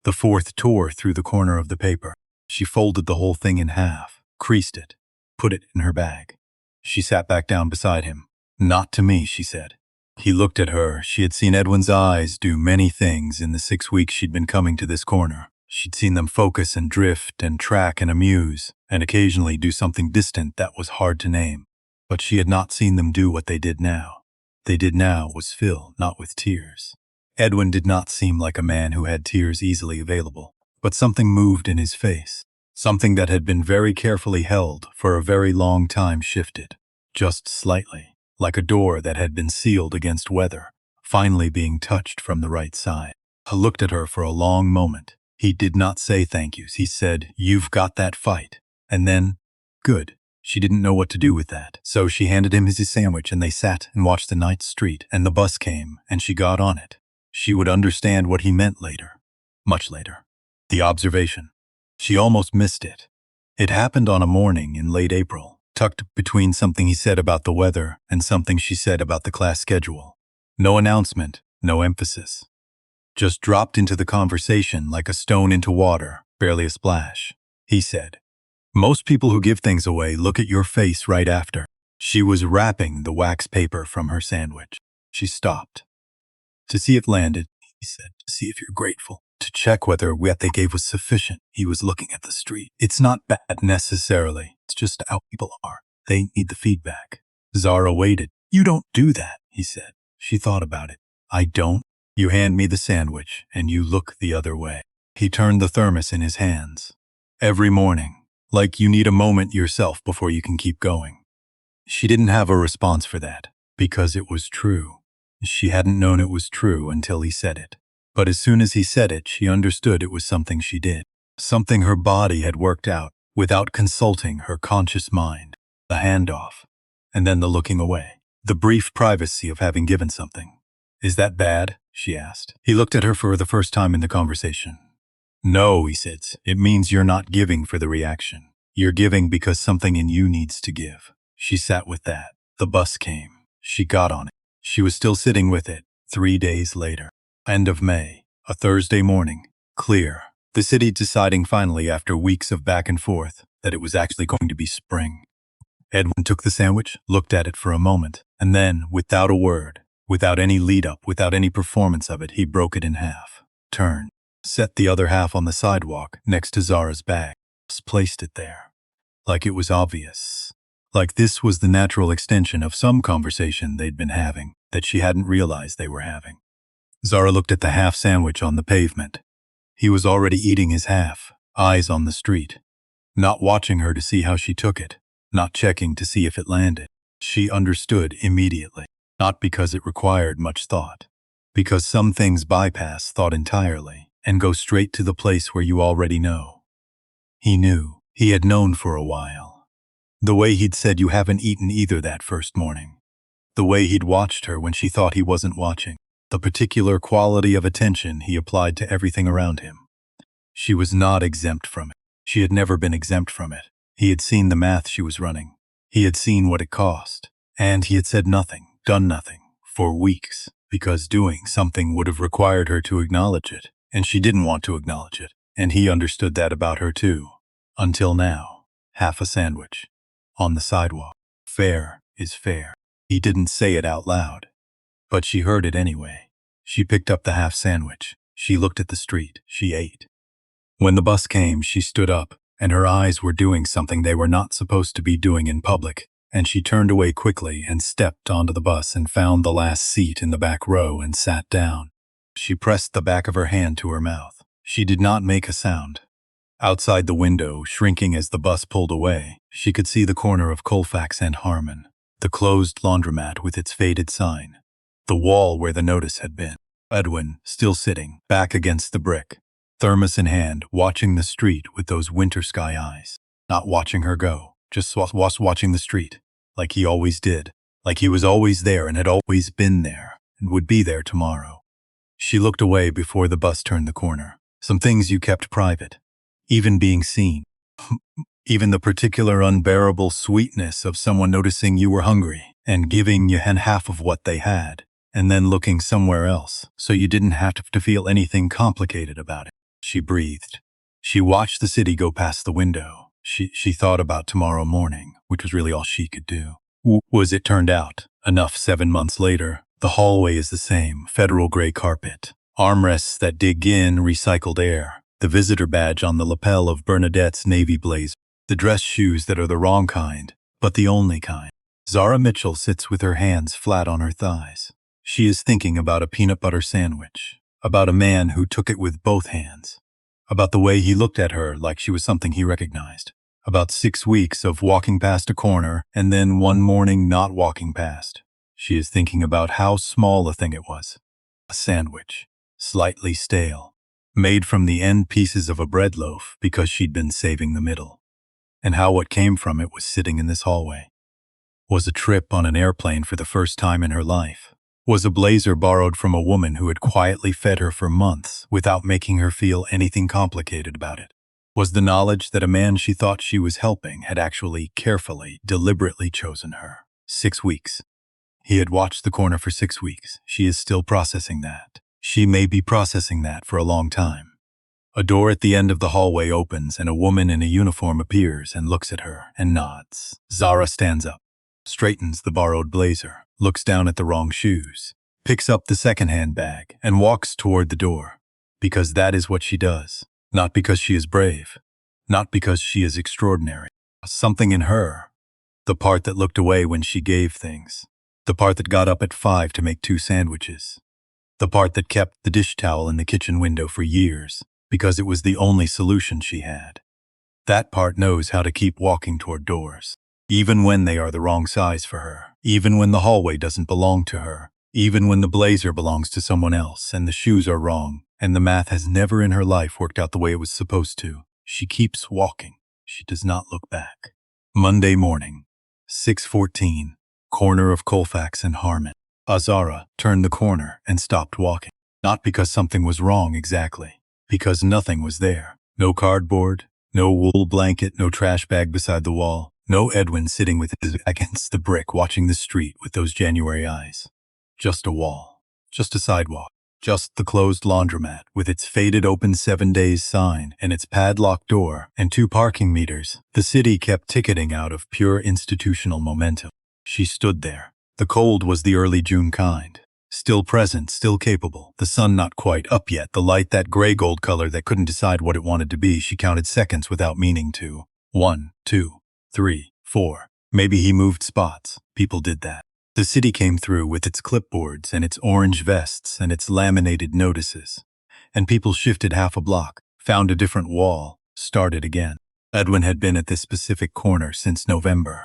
The 4th tore through the corner of the paper. She folded the whole thing in half, creased it, put it in her bag. She sat back down beside him. Not to me, she said. He looked at her. She had seen Edwin's eyes do many things in the 6 weeks she'd been coming to this corner. She'd seen them focus and drift and track and amuse, and occasionally do something distant that was hard to name. But she had not seen them do what they did now. They did now was fill, not with tears. Edwin did not seem like a man who had tears easily available, but something moved in his face. Something that had been very carefully held for a very long time shifted, just slightly, like a door that had been sealed against weather, finally being touched from the right side. I looked at her for a long moment. He did not say thank yous. He said, "You've got that fight." And then, good. She didn't know what to do with that. So she handed him his sandwich and they sat and watched the night street, and the bus came and she got on it. She would understand what he meant later. Much later. The observation. She almost missed it. It happened on a morning in late April, tucked between something he said about the weather and something she said about the class schedule. No announcement, no emphasis. Just dropped into the conversation like a stone into water, barely a splash. He said, "Most people who give things away look at your face right after." She was wrapping the wax paper from her sandwich. She stopped. "To see if landed," he said, "to see if you're grateful. To check whether what they gave was sufficient." He was looking at the street. "It's not bad necessarily. It's just how people are. They need the feedback." Zara waited. "You don't do that," he said. She thought about it. "I don't. You hand me the sandwich and you look the other way." He turned the thermos in his hands. "Every morning. Like you need a moment yourself before you can keep going." She didn't have a response for that, because it was true. She hadn't known it was true until he said it. But as soon as he said it, she understood it was something she did. Something her body had worked out, without consulting her conscious mind. The handoff. And then the looking away. The brief privacy of having given something. "Is that bad?" she asked. He looked at her for the first time in the conversation. "No," he said. "It means you're not giving for the reaction. You're giving because something in you needs to give." She sat with that. The bus came. She got on it. She was still sitting with it 3 days later. End of May. A Thursday morning. Clear. The city deciding finally after weeks of back and forth that it was actually going to be spring. Edwin took the sandwich, looked at it for a moment, and then, without a word, without any lead-up, without any performance of it, he broke it in half. Turned. Set the other half on the sidewalk next to Zara's bag. Placed it there. Like it was obvious. Like this was the natural extension of some conversation they'd been having that she hadn't realized they were having. Zara looked at the half sandwich on the pavement. He was already eating his half, eyes on the street. not watching her to see how she took it, not checking to see if it landed. She understood immediately, not because it required much thought, because some things bypass thought entirely and go straight to the place where you already know. He knew. He had known for a while. The way he'd said you haven't eaten either that first morning. The way he'd watched her when she thought he wasn't watching. The particular quality of attention he applied to everything around him. She was not exempt from it. She had never been exempt from it. He had seen the math she was running. He had seen what it cost. And he had said nothing, done nothing, for weeks, because doing something would have required her to acknowledge it, and she didn't want to acknowledge it, and he understood that about her too. Until now. Half a sandwich. On the sidewalk. Fair is fair. He didn't say it out loud, but she heard it anyway. She picked up the half sandwich. She looked at the street. She ate. When the bus came, she stood up, and her eyes were doing something they were not supposed to be doing in public, and she turned away quickly and stepped onto the bus and found the last seat in the back row and sat down. She pressed the back of her hand to her mouth. She did not make a sound. Outside the window, shrinking as the bus pulled away, she could see the corner of Colfax and Harmon, the closed laundromat with its faded sign, the wall where the notice had been. Edwin, still sitting, back against the brick, thermos in hand, watching the street with those winter sky eyes. Not watching her go, just watching the street, like he always did, like he was always there and had always been there, and would be there tomorrow. She looked away before the bus turned the corner. Some things you kept private, even being seen. Even the particular unbearable sweetness of someone noticing you were hungry and giving you half of what they had, and then looking somewhere else, so you didn't have to feel anything complicated about it. She breathed. She watched the city go past the window. She thought about tomorrow morning, which was really all she could do. Was it turned out, enough 7 months later, the hallway is the same, federal gray carpet, armrests that dig in recycled air, the visitor badge on the lapel of Bernadette's navy blazer, the dress shoes that are the wrong kind, but the only kind. Zara Mitchell sits with her hands flat on her thighs. She is thinking about a peanut butter sandwich, about a man who took it with both hands, about the way he looked at her like she was something he recognized, about 6 weeks of walking past a corner and then one morning not walking past. She is thinking about how small a thing it was. A sandwich, slightly stale, made from the end pieces of a bread loaf because she'd been saving the middle, and how what came from it was sitting in this hallway. Was a trip on an airplane for the first time in her life. Was a blazer borrowed from a woman who had quietly fed her for months without making her feel anything complicated about it. Was the knowledge that a man she thought she was helping had actually carefully, deliberately chosen her. 6 weeks. He had watched the corner for 6 weeks. She is still processing that. She may be processing that for a long time. A door at the end of the hallway opens and a woman in a uniform appears and looks at her and nods. Zara stands up, straightens the borrowed blazer, looks down at the wrong shoes, picks up the second-hand bag, and walks toward the door. Because that is what she does. Not because she is brave. Not because she is extraordinary. Something in her. The part that looked away when she gave things. The part that got up at 5 to make 2 sandwiches. The part that kept the dish towel in the kitchen window for years, because it was the only solution she had. That part knows how to keep walking toward doors. Even when they are the wrong size for her, even when the hallway doesn't belong to her, even when the blazer belongs to someone else and the shoes are wrong, and the math has never in her life worked out the way it was supposed to, she keeps walking. She does not look back. Monday morning, 6:14, corner of Colfax and Harmon. Zara turned the corner and stopped walking. Not because something was wrong exactly, because nothing was there. No cardboard, no wool blanket, no trash bag beside the wall. No Edwin sitting with his back against the brick watching the street with those January eyes. Just a wall. Just a sidewalk. Just the closed laundromat with its faded open 7 days sign and its padlocked door and 2 parking meters. The city kept ticketing out of pure institutional momentum. She stood there. The cold was the early June kind. Still present, still capable. The sun not quite up yet. The light that gray gold color that couldn't decide what it wanted to be. She counted seconds without meaning to. 1, 2, 3, 4. Maybe he moved spots. People did that. The city came through with its clipboards and its orange vests and its laminated notices. And people shifted half a block, found a different wall, started again. Edwin had been at this specific corner since November.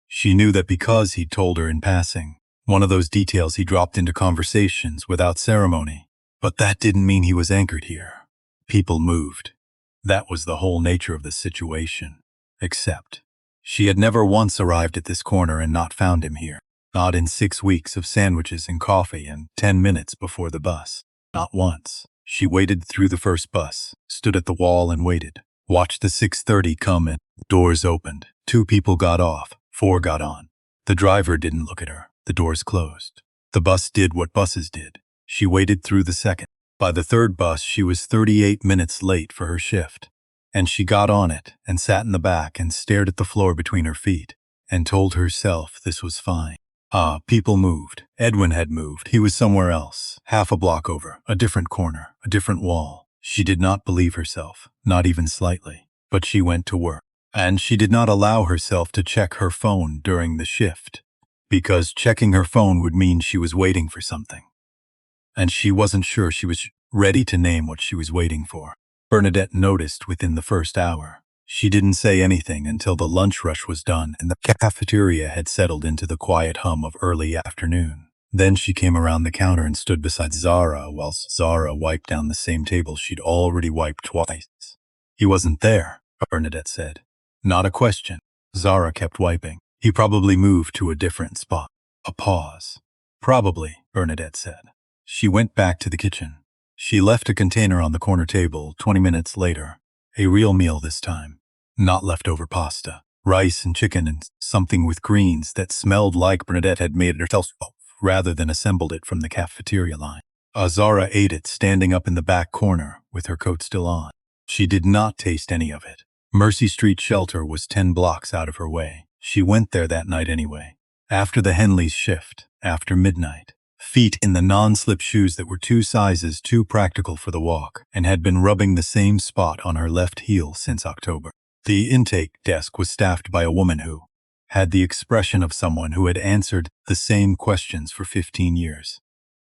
She knew that because he'd told her in passing, one of those details he dropped into conversations without ceremony. But that didn't mean he was anchored here. People moved. That was the whole nature of the situation. Except, she had never once arrived at this corner and not found him here. Not in 6 weeks of sandwiches and coffee and 10 minutes before the bus. Not once. She waited through the first bus, stood at the wall and waited. Watched the 6:30 come in. Doors opened. 2 people got off. 4 got on. The driver didn't look at her. The doors closed. The bus did what buses did. She waited through the second. By the third bus, she was 38 minutes late for her shift. And she got on it and sat in the back and stared at the floor between her feet and told herself this was fine. People moved. Edwin had moved. He was somewhere else, half a block over, a different corner, a different wall. She did not believe herself, not even slightly, but she went to work. And she did not allow herself to check her phone during the shift, because checking her phone would mean she was waiting for something. And she wasn't sure she was ready to name what she was waiting for. Bernadette noticed within the first hour. She didn't say anything until the lunch rush was done and the cafeteria had settled into the quiet hum of early afternoon. Then she came around the counter and stood beside Zara whilst Zara wiped down the same table she'd already wiped twice. He wasn't there, Bernadette said. Not a question. Zara kept wiping. He probably moved to a different spot. A pause. Probably, Bernadette said. She went back to the kitchen. She left a container on the corner table 20 minutes later. A real meal this time. Not leftover pasta. Rice and chicken and something with greens that smelled like Bernadette had made it herself rather than assembled it from the cafeteria line. Zara ate it standing up in the back corner with her coat still on. She did not taste any of it. Mercy Street Shelter was 10 blocks out of her way. She went there that night anyway. After the Henleys' shift, after midnight. Feet in the non-slip shoes that were 2 sizes too practical for the walk and had been rubbing the same spot on her left heel since October. The intake desk was staffed by a woman who had the expression of someone who had answered the same questions for 15 years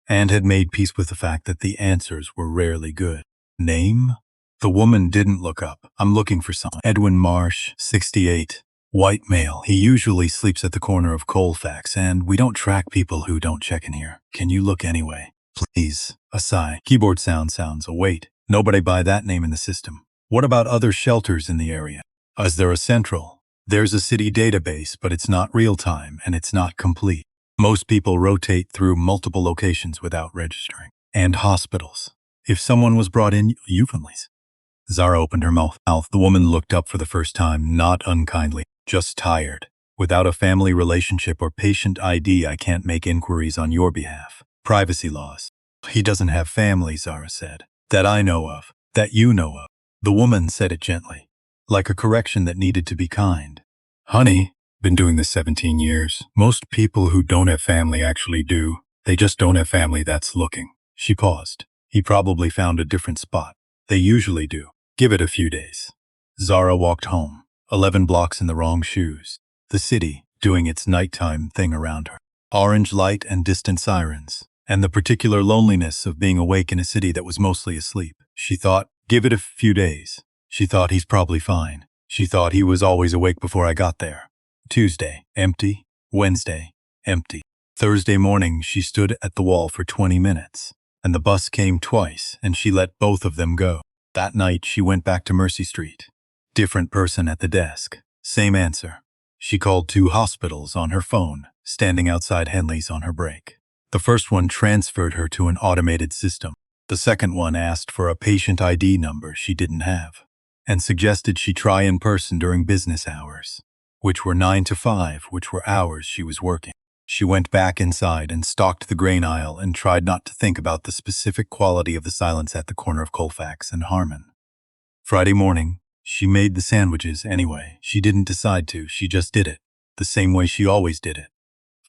and had made peace with the fact that the answers were rarely good. Name? The woman didn't look up. I'm looking for someone. Edwin Marsh, 68. White male. He usually sleeps at the corner of Colfax, and we don't track people who don't check in here. Can you look anyway? Please. A sigh. Keyboard sounds. Oh, wait. Nobody by that name in the system. What about other shelters in the area? Is there a central? There's a city database, but it's not real-time, and it's not complete. Most people rotate through multiple locations without registering. And hospitals. If someone was brought in, families. Zara opened her mouth. The woman looked up for the first time, not unkindly, just tired. Without a family relationship or patient ID, I can't make inquiries on your behalf. Privacy laws. He doesn't have family, Zara said. That I know of. That you know of. The woman said it gently, like a correction that needed to be kind. Honey, been doing this 17 years. Most people who don't have family actually do. They just don't have family that's looking. She paused. He probably found a different spot. They usually do. Give it a few days. Zara walked home, 11 blocks in the wrong shoes. The city, doing its nighttime thing around her. Orange light and distant sirens, and the particular loneliness of being awake in a city that was mostly asleep. She thought, give it a few days. She thought he's probably fine. She thought he was always awake before I got there. Tuesday, empty. Wednesday, empty. Thursday morning, she stood at the wall for 20 minutes, and the bus came twice, and she let both of them go. That night, she went back to Mercy Street. Different person at the desk. Same answer. She called 2 hospitals on her phone, standing outside Henley's on her break. The first one transferred her to an automated system. The second one asked for a patient ID number she didn't have, and suggested she try in person during business hours, which were 9 to 5, which were hours she was working. She went back inside and stalked the grain aisle and tried not to think about the specific quality of the silence at the corner of Colfax and Harmon. Friday morning, she made the sandwiches anyway. She didn't decide to, she just did it, the same way she always did it.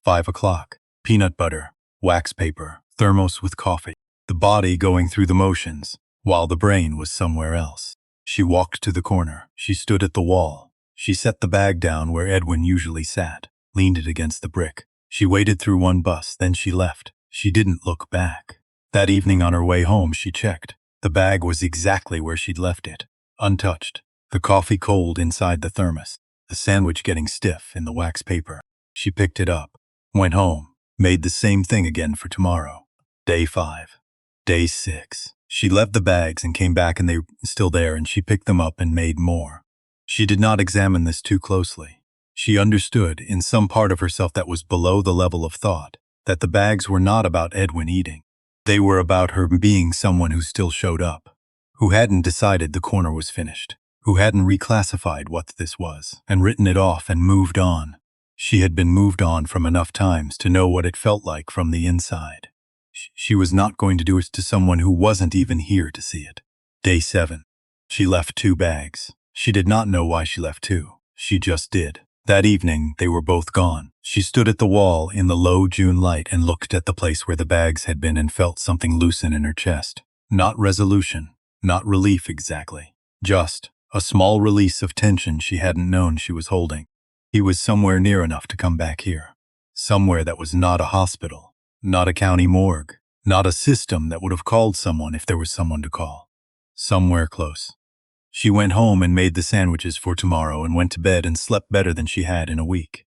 5 o'clock, peanut butter, wax paper, thermos with coffee, the body going through the motions, while the brain was somewhere else. She walked to the corner. She stood at the wall. She set the bag down where Edwin usually sat, leaned it against the brick. She waited through one bus, then she left. She didn't look back. That evening on her way home, she checked. The bag was exactly where she'd left it, untouched. the coffee cold inside the thermos, the sandwich getting stiff in the wax paper. She picked it up, went home, made the same thing again for tomorrow. Day 5. Day 6. She left the bags and came back and they were still there, and she picked them up and made more. She did not examine this too closely. She understood, in some part of herself that was below the level of thought, that the bags were not about Edwin eating. They were about her being someone who still showed up, who hadn't decided the corner was finished, who hadn't reclassified what this was, and written it off and moved on. She had been moved on from enough times to know what it felt like from the inside. She was not going to do it to someone who wasn't even here to see it. Day 7. She left 2 bags. She did not know why she left 2. She just did. That evening, they were both gone. She stood at the wall in the low June light and looked at the place where the bags had been and felt something loosen in her chest. Not resolution, not relief exactly. Just a small release of tension she hadn't known she was holding. He was somewhere near enough to come back here. Somewhere that was not a hospital, not a county morgue, not a system that would have called someone if there was someone to call. Somewhere close. She went home and made the sandwiches for tomorrow and went to bed and slept better than she had in a week.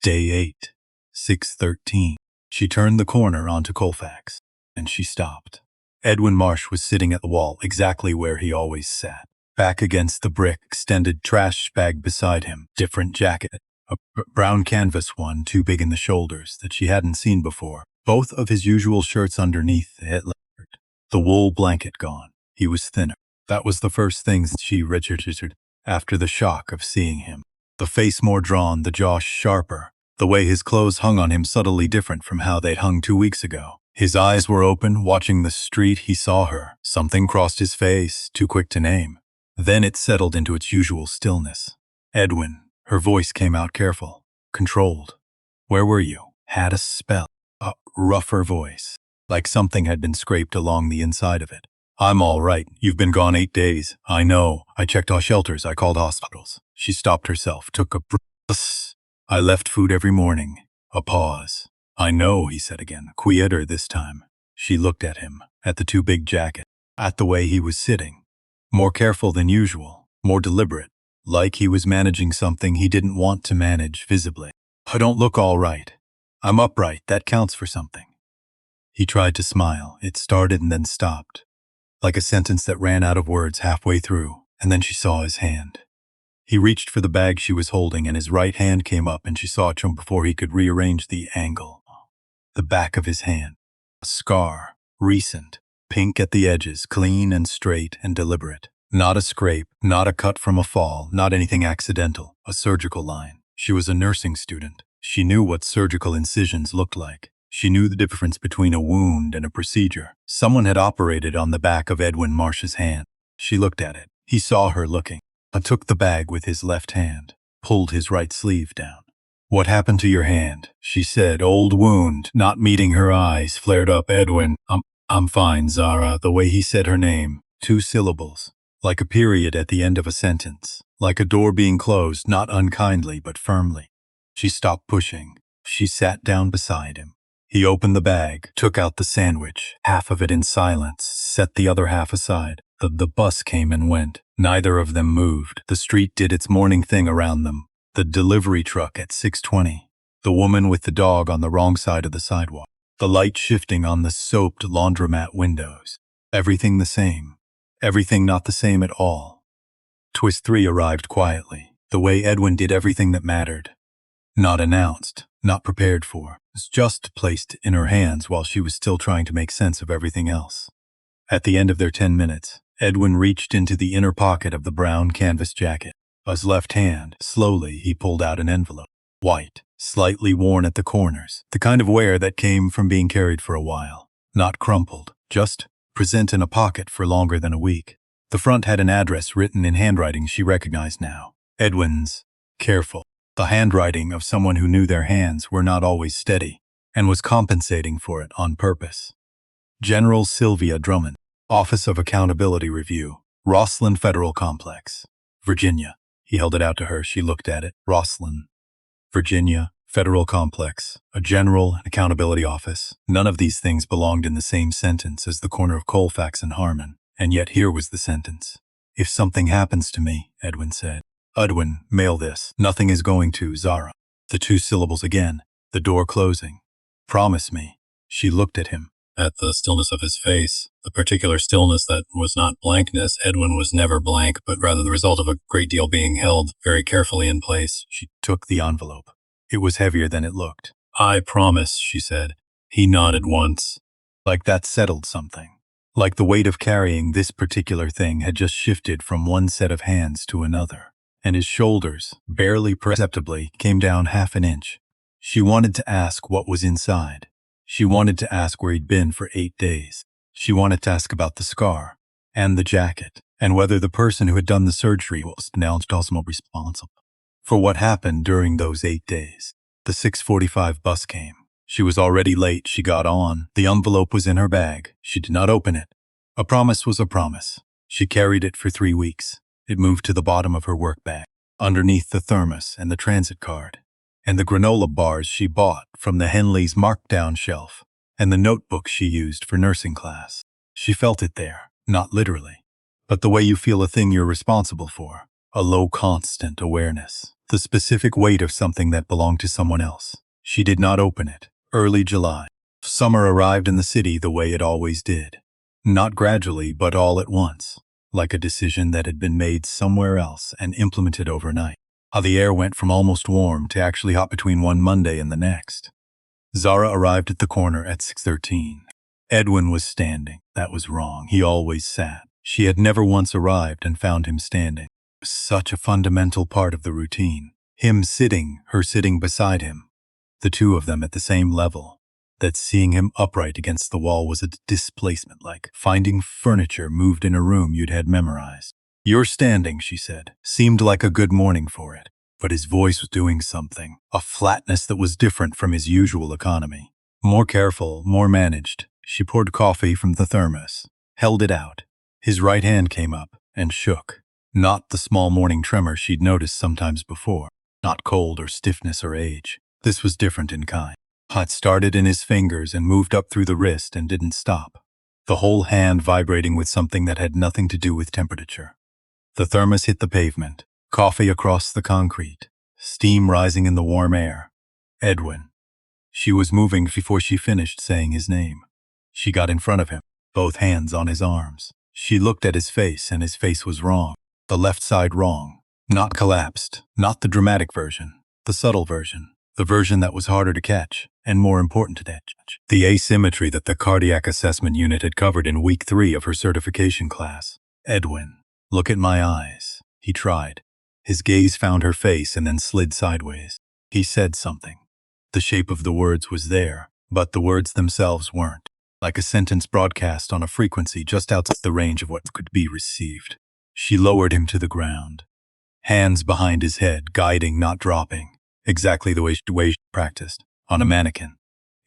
Day 8. 6:13. She turned the corner onto Colfax, and she stopped. Edwin Marsh was sitting at the wall exactly where he always sat, back against the brick, extended trash bag beside him, different jacket, a brown canvas one too big in the shoulders that she hadn't seen before, both of his usual shirts underneath it leopard, the wool blanket gone. He was thinner. That was the first things she registered after the shock of seeing him. The face more drawn, the jaw sharper, the way his clothes hung on him subtly different from how they'd hung 2 weeks ago. His eyes were open, watching the street. He saw her. Something crossed his face, too quick to name. Then it settled into its usual stillness. Edwin. Her voice came out careful, controlled. Where were you? Had a spell. A rougher voice, like something had been scraped along the inside of it. I'm all right. You've been gone 8 days. I know. I checked all shelters. I called hospitals. She stopped herself, took a breath. I left food every morning. A pause. I know, he said again, quieter this time. She looked at him, at the too big jacket, at the way he was sitting. More careful than usual, more deliberate, like he was managing something he didn't want to manage visibly. I don't look all right. I'm upright. That counts for something. He tried to smile. It started and then stopped, like a sentence that ran out of words halfway through, and then she saw his hand. He reached for the bag she was holding, and his right hand came up, and she saw it before he could rearrange the angle. The back of his hand. A scar, recent, pink at the edges, clean and straight and deliberate. Not a scrape, not a cut from a fall, not anything accidental, a surgical line. She was a nursing student. She knew what surgical incisions looked like. She knew the difference between a wound and a procedure. Someone had operated on the back of Edwin Marsh's hand. She looked at it. He saw her looking. He took the bag with his left hand, pulled his right sleeve down. What happened to your hand? She said, old wound. Not meeting her eyes, flared up. Edwin, I'm fine, Zara. The way he said her name. 2 syllables. Like a period at the end of a sentence. Like a door being closed, not unkindly, but firmly. She stopped pushing. She sat down beside him. He opened the bag, took out the sandwich, half of it in silence, set the other half aside. The bus came and went. Neither of them moved. The street did its morning thing around them. The delivery truck at 6:20. The woman with the dog on the wrong side of the sidewalk. The light shifting on the soaped laundromat windows. Everything the same. Everything not the same at all. Twist 3 arrived quietly. The way Edwin did everything that mattered. Not announced, not prepared for. Was just placed in her hands while she was still trying to make sense of everything else. At the end of their 10 minutes, Edwin reached into the inner pocket of the brown canvas jacket. His left hand, slowly, he pulled out an envelope. White, slightly worn at the corners. The kind of wear that came from being carried for a while. Not crumpled, just present in a pocket for longer than a week. The front had an address written in handwriting she recognized now. Edwin's. Careful. The handwriting of someone who knew their hands were not always steady, and was compensating for it on purpose. General Sylvia Drummond, Office of Accountability Review, Rosslyn Federal Complex, Virginia. He held it out to her. She looked at it. Rosslyn, Virginia, Federal Complex, a General Accountability Office. None of these things belonged in the same sentence as the corner of Colfax and Harmon, and yet here was the sentence. If something happens to me, Edwin said. Edwin, mail this. Nothing is going to, Zara. The two syllables again, the door closing. Promise me. She looked at him. At the stillness of his face, the particular stillness that was not blankness. Edwin was never blank, but rather the result of a great deal being held very carefully in place. She took the envelope. It was heavier than it looked. I promise, she said. He nodded once. Like that settled something. Like the weight of carrying this particular thing had just shifted from one set of hands to another, and his shoulders, barely perceptibly, came down half an inch. She wanted to ask what was inside. She wanted to ask where he'd been for 8 days. She wanted to ask about the scar, and the jacket, and whether the person who had done the surgery was now also responsible for what happened during those 8 days. The 6:45 bus came. She was already late. She got on. The envelope was in her bag. She did not open it. A promise was a promise. She carried it for 3 weeks. It moved to the bottom of her work bag, underneath the thermos and the transit card, and the granola bars she bought from the Henley's markdown shelf, and the notebook she used for nursing class. She felt it there, not literally, but the way you feel a thing you're responsible for, a low constant awareness, the specific weight of something that belonged to someone else. She did not open it. Early July. Summer arrived in the city the way it always did. Not gradually, but all at once, like a decision that had been made somewhere else and implemented overnight. How the air went from almost warm to actually hot between one Monday and the next. Zara arrived at the corner at 6:13. Edwin was standing. That was wrong. He always sat. She had never once arrived and found him standing. Such a fundamental part of the routine. Him sitting, her sitting beside him. The two of them at the same level. That seeing him upright against the wall was a displacement, like finding furniture moved in a room you'd had memorized. You're standing, she said. Seemed like a good morning for it. But his voice was doing something, a flatness that was different from his usual economy. More careful, more managed. She poured coffee from the thermos, held it out. His right hand came up and shook. Not the small morning tremor she'd noticed sometimes before. Not cold or stiffness or age. This was different in kind. It started in his fingers and moved up through the wrist and didn't stop. The whole hand vibrating with something that had nothing to do with temperature. The thermos hit the pavement. Coffee across the concrete. Steam rising in the warm air. Edwin. She was moving before she finished saying his name. She got in front of him, both hands on his arms. She looked at his face, and his face was wrong. The left side wrong. Not collapsed. Not the dramatic version. The subtle version. The version that was harder to catch, and more important to catch. The asymmetry that the cardiac assessment unit had covered in week 3 of her certification class. Edwin. Look at my eyes. He tried. His gaze found her face and then slid sideways. He said something. The shape of the words was there, but the words themselves weren't. Like a sentence broadcast on a frequency just outside the range of what could be received. She lowered him to the ground. Hands behind his head, guiding, not dropping. Exactly the way she practiced. On a mannequin.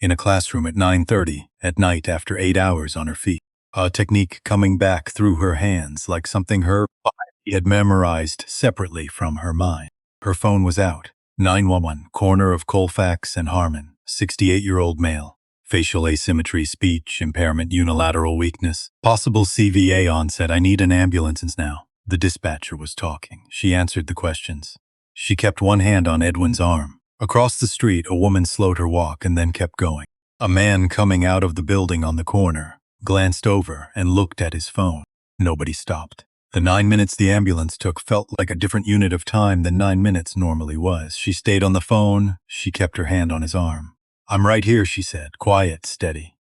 In a classroom at 9:30, at night after 8 hours on her feet. A technique coming back through her hands like something her body had memorized separately from her mind. Her phone was out. 911, corner of Colfax and Harmon. 68-year-old male. Facial asymmetry, speech impairment, unilateral weakness. Possible CVA onset. I need an ambulance now. The dispatcher was talking. She answered the questions. She kept one hand on Edwin's arm. Across the street, a woman slowed her walk and then kept going. A man coming out of the building on the corner glanced over and looked at his phone. Nobody stopped. The 9 minutes the ambulance took felt like a different unit of time than 9 minutes normally was. She stayed on the phone. She kept her hand on his arm. I'm right here, she said, quiet, steady.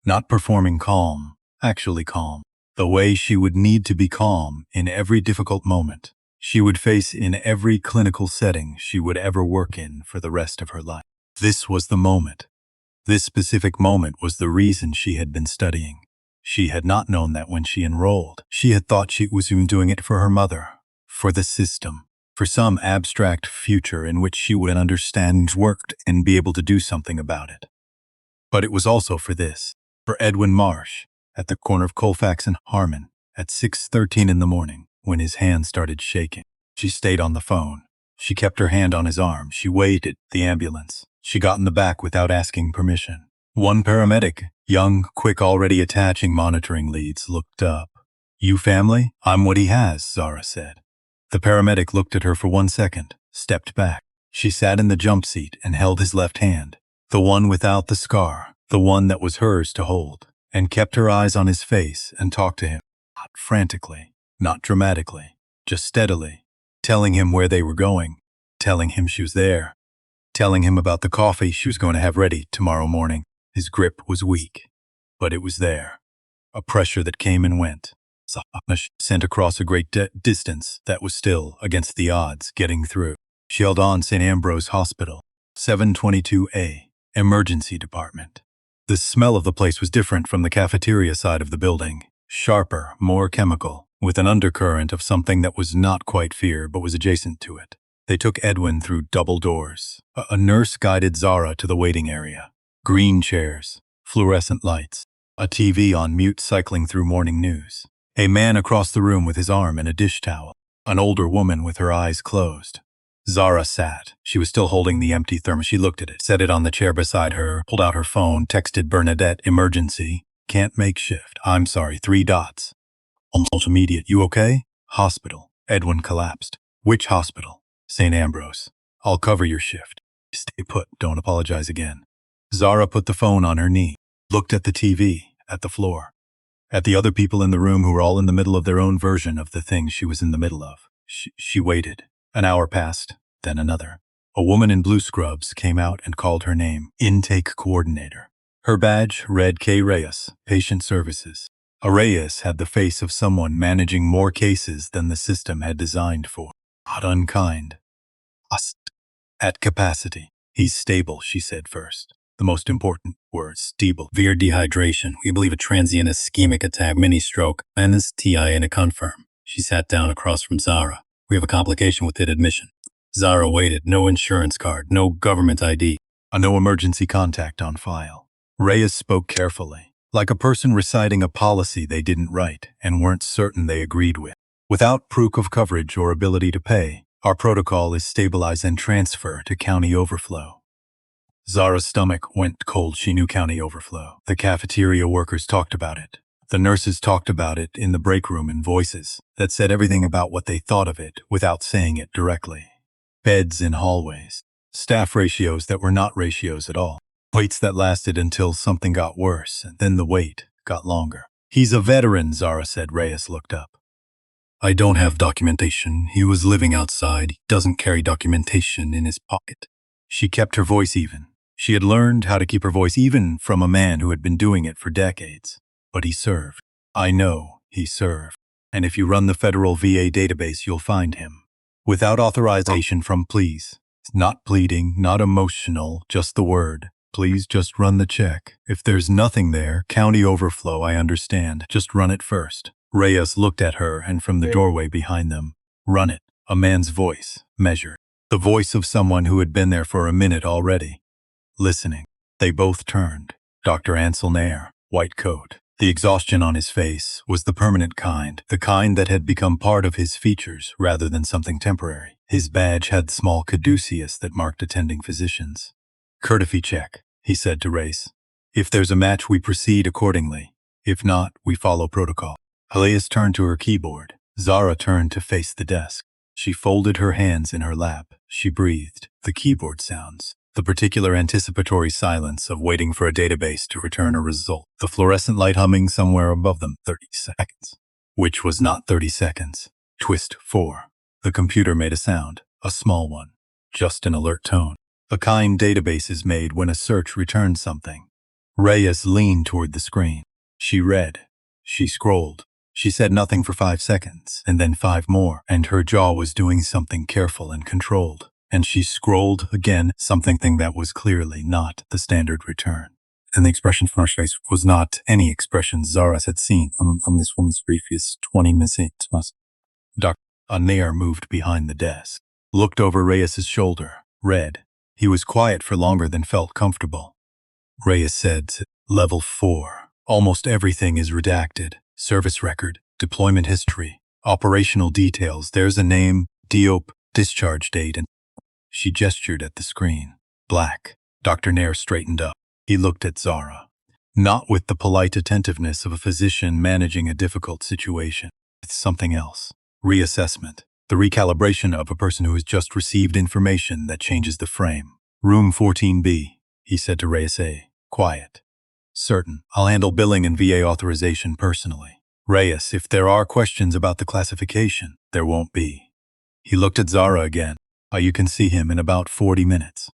Not performing calm, actually calm. The way she would need to be calm in every difficult moment she would face in every clinical setting she would ever work in for the rest of her life. This was the moment. This specific moment was the reason she had been studying. She had not known that when she enrolled. She had thought she was doing it for her mother, for the system, for some abstract future in which she would understand worked and be able to do something about it. But it was also for this, for Edwin Marsh, at the corner of Colfax and Harmon, at 6:13 in the morning, when his hand started shaking. She stayed on the phone. She kept her hand on his arm. She waited the ambulance. She got in the back without asking permission. One paramedic, young, quick, already attaching monitoring leads, looked up. You family? I'm what he has, Zara said. The paramedic looked at her for 1 second, stepped back. She sat in the jump seat and held his left hand, the one without the scar, the one that was hers to hold, and kept her eyes on his face and talked to him, not frantically, not dramatically, just steadily, telling him where they were going, telling him she was there, telling him about the coffee she was going to have ready tomorrow morning. His grip was weak, but it was there, a pressure that came and went. Sent across a great distance that was still, against the odds, getting through. She held on. St. Ambrose Hospital, 722A, Emergency Department. The smell of the place was different from the cafeteria side of the building, sharper, more chemical, with an undercurrent of something that was not quite fear but was adjacent to it. They took Edwin through double doors. A nurse guided Zara to the waiting area. Green chairs, fluorescent lights, a TV on mute cycling through morning news. A man across the room with his arm in a dish towel. An older woman with her eyes closed. Zara sat. She was still holding the empty thermos. She looked at it, set it on the chair beside her, pulled out her phone, texted Bernadette, emergency. Can't make shift. I'm sorry, 3 dots. Almost immediate. You okay? Hospital. Edwin collapsed. Which hospital? St. Ambrose. I'll cover your shift. Stay put. Don't apologize again. Zara put the phone on her knee, looked at the TV, at the floor, at the other people in the room who were all in the middle of their own version of the thing she was in the middle of. She waited. An hour passed, then another. A woman in blue scrubs came out and called her name, Intake Coordinator. Her badge read K. Reyes, Patient Services. A Reyes had the face of someone managing more cases than the system had designed for. Not unkind. At capacity. He's stable, she said first. The most important word, stable. Severe dehydration. We believe a transient ischemic attack, mini-stroke, anesthesia and a confirm. She sat down across from Zara. We have a complication with it, admission. Zara waited. No insurance card, no government ID. No emergency contact on file. Reyes spoke carefully, like a person reciting a policy they didn't write and weren't certain they agreed with. Without proof of coverage or ability to pay, our protocol is stabilize and transfer to county overflow. Zara's stomach went cold. She knew county overflow. The cafeteria workers talked about it. The nurses talked about it in the break room in voices that said everything about what they thought of it without saying it directly. Beds in hallways. Staff ratios that were not ratios at all. Waits that lasted until something got worse, and then the wait got longer. He's a veteran, Zara said. Reyes looked up. I don't have documentation. He was living outside. He doesn't carry documentation in his pocket. She kept her voice even. She had learned how to keep her voice even from a man who had been doing it for decades. But he served. I know he served. And if you run the federal VA database, you'll find him. Without authorization from please. Not pleading, not emotional, just the word. Please just run the check. If there's nothing there, county overflow, I understand. Just run it first. Reyes looked at her and from the doorway behind them. Run it. A man's voice, measured. The voice of someone who had been there for a minute already. Listening. They both turned. Dr. Ansel Nair, white coat. The exhaustion on his face was the permanent kind, the kind that had become part of his features rather than something temporary. His badge had the small caduceus that marked attending physicians. Courtesy check, he said to Reyes. If there's a match, we proceed accordingly. If not, we follow protocol. Elias turned to her keyboard. Zara turned to face the desk. She folded her hands in her lap. She breathed. The keyboard sounds. The particular anticipatory silence of waiting for a database to return a result. The fluorescent light humming somewhere above them. 30 seconds. Which was not 30 seconds. Twist 4. The computer made a sound. A small one. Just an alert tone. A kind databases made when a search returned something. Reyes leaned toward the screen. She read. She scrolled. She said nothing for 5 seconds, and then 5 more, and her jaw was doing something careful and controlled. And she scrolled again, something that was clearly not the standard return. And the expression from her face was not any expression Zara had seen from this woman's previous 20 minutes. Dr. Nair moved behind the desk, looked over Reyes's shoulder, read. He was quiet for longer than felt comfortable. Reyes said, Level 4. Almost everything is redacted. Service record, deployment history, operational details. There's a name, DOP, discharge date, and she gestured at the screen. Black. Dr. Nair straightened up. He looked at Zara. not with the polite attentiveness of a physician managing a difficult situation. It's something else. Reassessment. The recalibration of a person who has just received information that changes the frame. Room 14B, he said to Reyes. Quiet. Certain. I'll handle billing and VA authorization personally. Reyes, if there are questions about the classification, there won't be. He looked at Zara again. You can see him in about 40 minutes.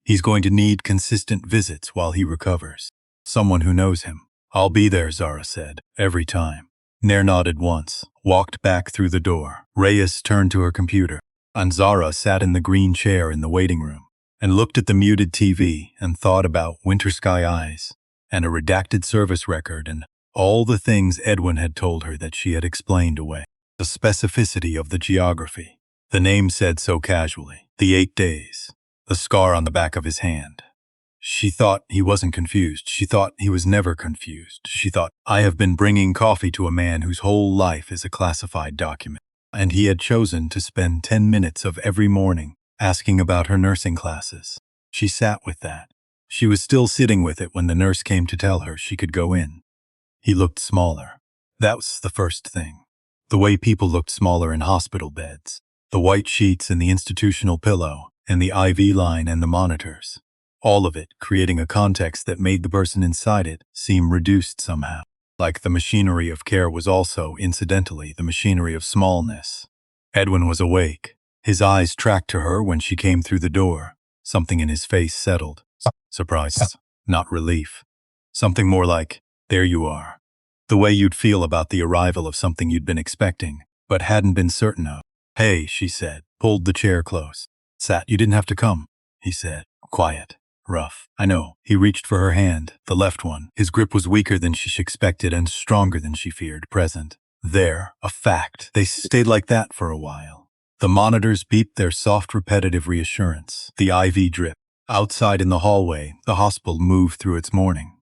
He's going to need consistent visits while he recovers. Someone who knows him. I'll be there, Zara said, every time. Nair nodded once, walked back through the door. Reyes turned to her computer, and Zara sat in the green chair in the waiting room and looked at the muted TV and thought about winter sky eyes and a redacted service record and all the things Edwin had told her that she had explained away. The specificity of the geography. The name said so casually. The 8 days. The scar on the back of his hand. She thought he wasn't confused. She thought he was never confused. She thought, I have been bringing coffee to a man whose whole life is a classified document. And he had chosen to spend 10 minutes of every morning asking about her nursing classes. She sat with that. She was still sitting with it when the nurse came to tell her she could go in. He looked smaller. That was the first thing. The way people looked smaller in hospital beds. The white sheets and the institutional pillow, and the IV line and the monitors. All of it creating a context that made the person inside it seem reduced somehow. Like the machinery of care was also, incidentally, the machinery of smallness. Edwin was awake. His eyes tracked to her when she came through the door. Something in his face settled. Surprise, not relief. Something more like, there you are. The way you'd feel about the arrival of something you'd been expecting, but hadn't been certain of. Hey, she said, pulled the chair close. Sat, you didn't have to come, he said. Quiet. Rough. I know. He reached for her hand, the left one. His grip was weaker than she expected and stronger than she feared. Present. There. A fact. They stayed like that for a while. The monitors beeped their soft, repetitive reassurance. The IV drip. Outside in the hallway, the hospital moved through its morning.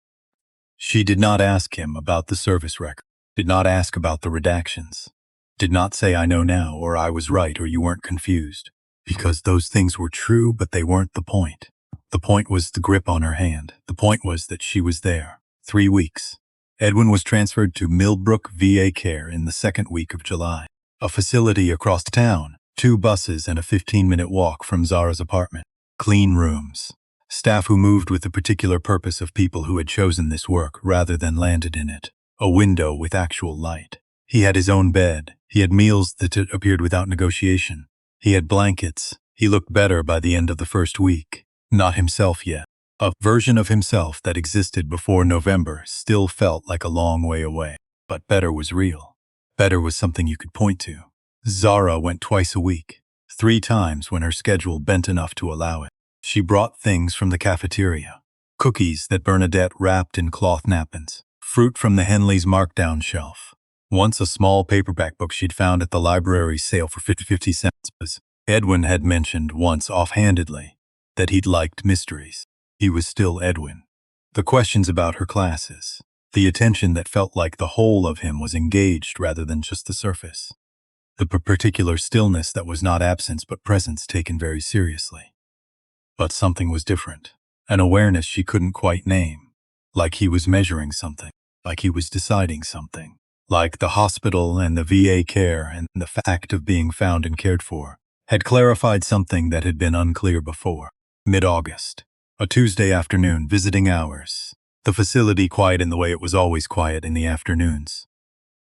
She did not ask him about the service record. Did not ask about the redactions. Did not say I know now, or I was right, or you weren't confused. Because those things were true, but they weren't the point. The point was the grip on her hand. The point was that she was there. 3 weeks. Edwin was transferred to Millbrook VA Care in the second week of July. A facility across town. 2 buses and a 15-minute walk from Zara's apartment. Clean rooms. Staff who moved with the particular purpose of people who had chosen this work rather than landed in it. A window with actual light. He had his own bed. He had meals that appeared without negotiation. He had blankets. He looked better by the end of the first week. Not himself yet. A version of himself that existed before November still felt like a long way away. But better was real. Better was something you could point to. Zara went twice a week. 3 times when her schedule bent enough to allow it. She brought things from the cafeteria. Cookies that Bernadette wrapped in cloth napkins. Fruit from the Henley's markdown shelf. Once a small paperback book she'd found at the library sale for 50 cents. Edwin had mentioned once offhandedly that he'd liked mysteries. He was still Edwin. The questions about her classes. The attention that felt like the whole of him was engaged rather than just the surface. The particular stillness that was not absence but presence taken very seriously. But something was different. An awareness she couldn't quite name. Like he was measuring something. Like he was deciding something. Like the hospital and the VA care and the fact of being found and cared for had clarified something that had been unclear before. Mid-August. A Tuesday afternoon, visiting hours. The facility quiet in the way it was always quiet in the afternoons.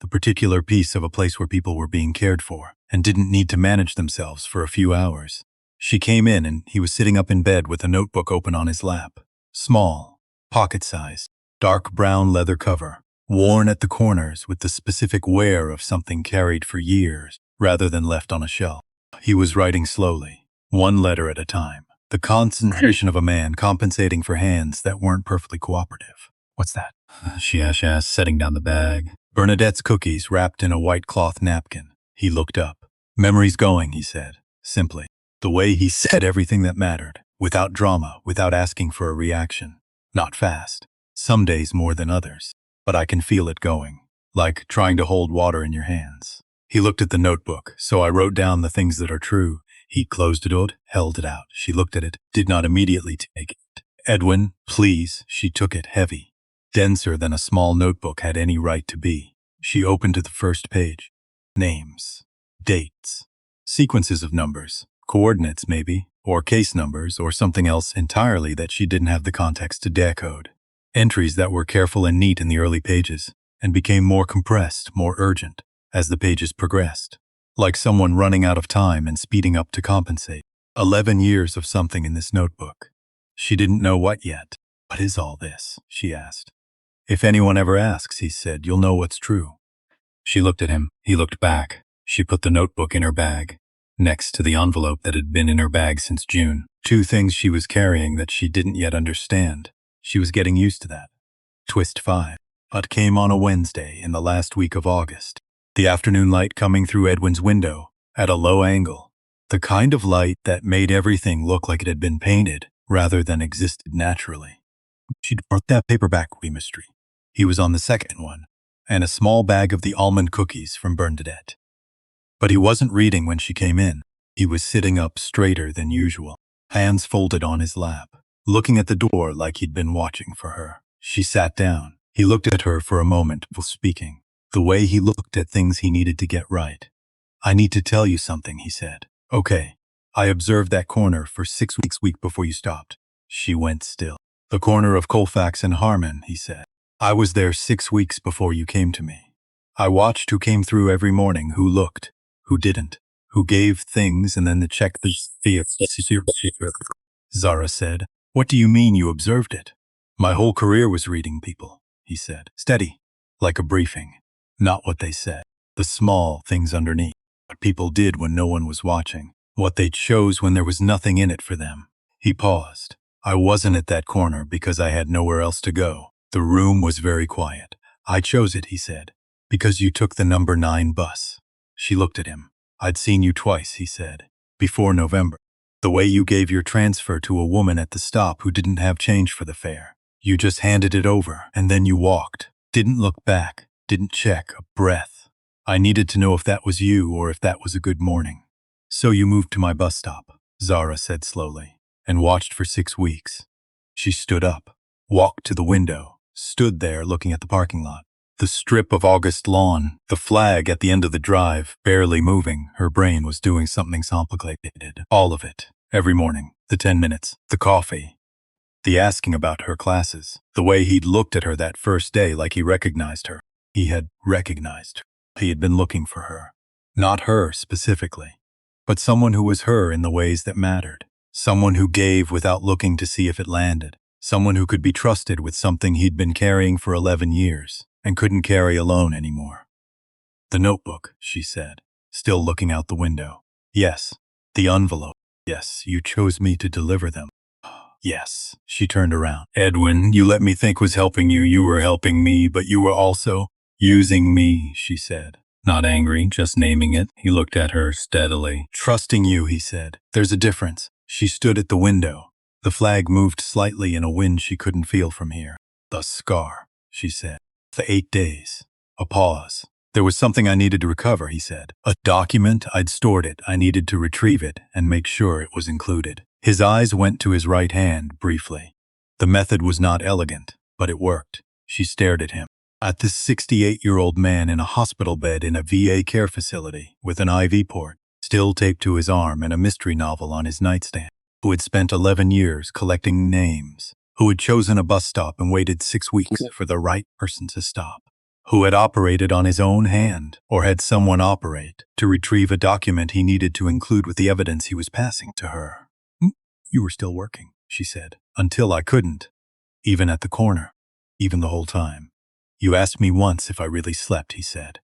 The particular piece of a place where people were being cared for and didn't need to manage themselves for a few hours. She came in and he was sitting up in bed with a notebook open on his lap. Small, pocket-sized, dark brown leather cover, worn at the corners with the specific wear of something carried for years rather than left on a shelf. He was writing slowly, 1 letter at a time. The concentration of a man compensating for hands that weren't perfectly cooperative. What's that? She asked, setting down the bag. Bernadette's cookies wrapped in a white cloth napkin. He looked up. Memory's going, he said, simply. The way he said everything that mattered, without drama, without asking for a reaction. Not fast. Some days more than others. But I can feel it going. Like trying to hold water in your hands. He looked at the notebook, so I wrote down the things that are true. He closed it out, held it out. She looked at it, did not immediately take it. Edwin, please. She took it, heavy. denser than a small notebook had any right to be. She opened to the first page. Names, dates, sequences of numbers, coordinates maybe, or case numbers, or something else entirely that she didn't have the context to decode. Entries that were careful and neat in the early pages, and became more compressed, more urgent, as the pages progressed. Like someone running out of time and speeding up to compensate. 11 years of something in this notebook. She didn't know what yet. What is all this? She asked. If anyone ever asks, he said, you'll know what's true. She looked at him. He looked back. She put the notebook in her bag, next to the envelope that had been in her bag since June. Two things she was carrying that she didn't yet understand. She was getting used to that. Twist 5. It came on a Wednesday in the last week of August. The afternoon light coming through Edwin's window, at a low angle. The kind of light that made everything look like it had been painted, rather than existed naturally. She'd brought that paperback chemistry. He was on the second one, and a small bag of the almond cookies from Bernadette. But he wasn't reading when she came in. He was sitting up straighter than usual, hands folded on his lap, looking at the door like he'd been watching for her. She sat down. He looked at her for a moment before speaking, the way he looked at things he needed to get right. I need to tell you something, he said. Okay. I observed that corner for 6 weeks before you stopped. She went still. The corner of Colfax and Harmon, he said. I was there 6 weeks before you came to me. I watched who came through every morning, who looked, who didn't, who gave things and then the check the fee. Zara said. What do you mean you observed it? My whole career was reading people, he said. Steady, like a briefing. Not what they said. The small things underneath. What people did when no one was watching. What they chose when there was nothing in it for them. He paused. I wasn't at that corner because I had nowhere else to go. The room was very quiet. I chose it, he said, because you took the number 9 bus. She looked at him. I'd seen you twice, he said, before November. The way you gave your transfer to a woman at the stop who didn't have change for the fare. You just handed it over, and then you walked. Didn't look back, didn't check a breath. I needed to know if that was you or if that was a good morning. So you moved to my bus stop, Zara said slowly, and watched for 6 weeks. She stood up, walked to the window, stood there looking at the parking lot. The strip of August lawn, the flag at the end of the drive, barely moving. Her brain was doing something complicated. All of it. Every morning. The 10 minutes. The coffee. The asking about her classes. The way he'd looked at her that first day like he recognized her. He had recognized her. He had been looking for her. Not her specifically, but someone who was her in the ways that mattered. Someone who gave without looking to see if it landed. Someone who could be trusted with something he'd been carrying for 11 years. And couldn't carry alone anymore. The notebook, she said, still looking out the window. Yes, the envelope. Yes, you chose me to deliver them. Yes, she turned around. Edwin, you let me think was helping you. You were helping me, but you were also using me, she said. Not angry, just naming it. He looked at her steadily. Trusting you, he said. There's a difference. She stood at the window. The flag moved slightly in a wind she couldn't feel from here. The scar, she said. For 8 days. A pause. There was something I needed to recover, he said. A document, I'd stored it. I needed to retrieve it and make sure it was included. His eyes went to his right hand briefly. The method was not elegant, but it worked. She stared at him. At this 68-year-old man in a hospital bed in a VA care facility with an IV port, still taped to his arm and a mystery novel on his nightstand, who had spent 11 years collecting names, who had chosen a bus stop and waited 6 weeks for the right person to stop, who had operated on his own hand or had someone operate to retrieve a document he needed to include with the evidence he was passing to her. You were still working, she said, until I couldn't, even at the corner, even the whole time. You asked me once if I really slept, he said.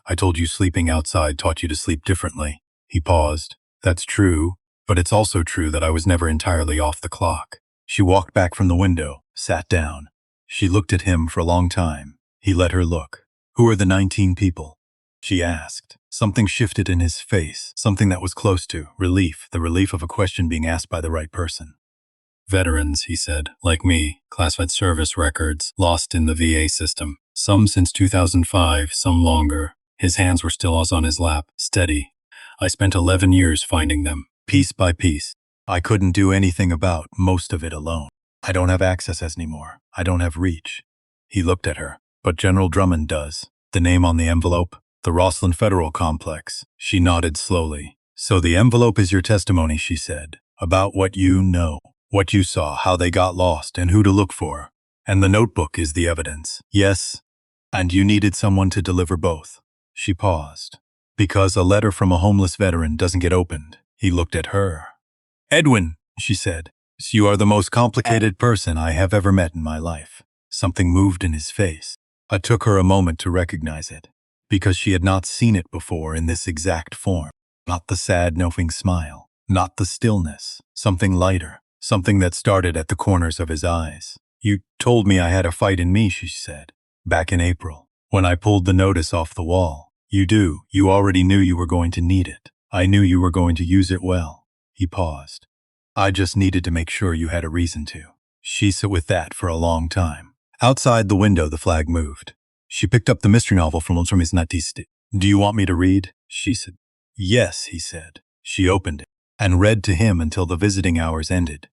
I told you sleeping outside taught you to sleep differently. He paused. That's true, but it's also true that I was never entirely off the clock. She walked back from the window, sat down. She looked at him for a long time. He let her look. Who are the 19 people? She asked. Something shifted in his face, something that was close to relief, the relief of a question being asked by the right person. Veterans, he said, like me, classified service records, lost in the VA system. Some since 2005, some longer. His hands were still on his lap, steady. I spent 11 years finding them, piece by piece. I couldn't do anything about most of it alone. I don't have access anymore. I don't have reach. He looked at her. But General Drummond does. The name on the envelope? The Rosslyn Federal Complex. She nodded slowly. So the envelope is your testimony, she said. About what you know. What you saw, how they got lost, and who to look for. And the notebook is the evidence. Yes. And you needed someone to deliver both. She paused. Because a letter from a homeless veteran doesn't get opened. He looked at her. Edwin, she said. You are the most complicated person I have ever met in my life. Something moved in his face. It took her a moment to recognize it, because she had not seen it before in this exact form. Not the sad, knowing smile, not the stillness, something lighter, something that started at the corners of his eyes. You told me I had a fight in me, she said, back in April, when I pulled the notice off the wall. You already knew you were going to need it. I knew you were going to use it well. He paused. I just needed to make sure you had a reason to. She sat with that for a long time. Outside the window, the flag moved. She picked up the mystery novel from his nightstand. Do you want me to read? She said. Yes, he said. She opened it and read to him until the visiting hours ended.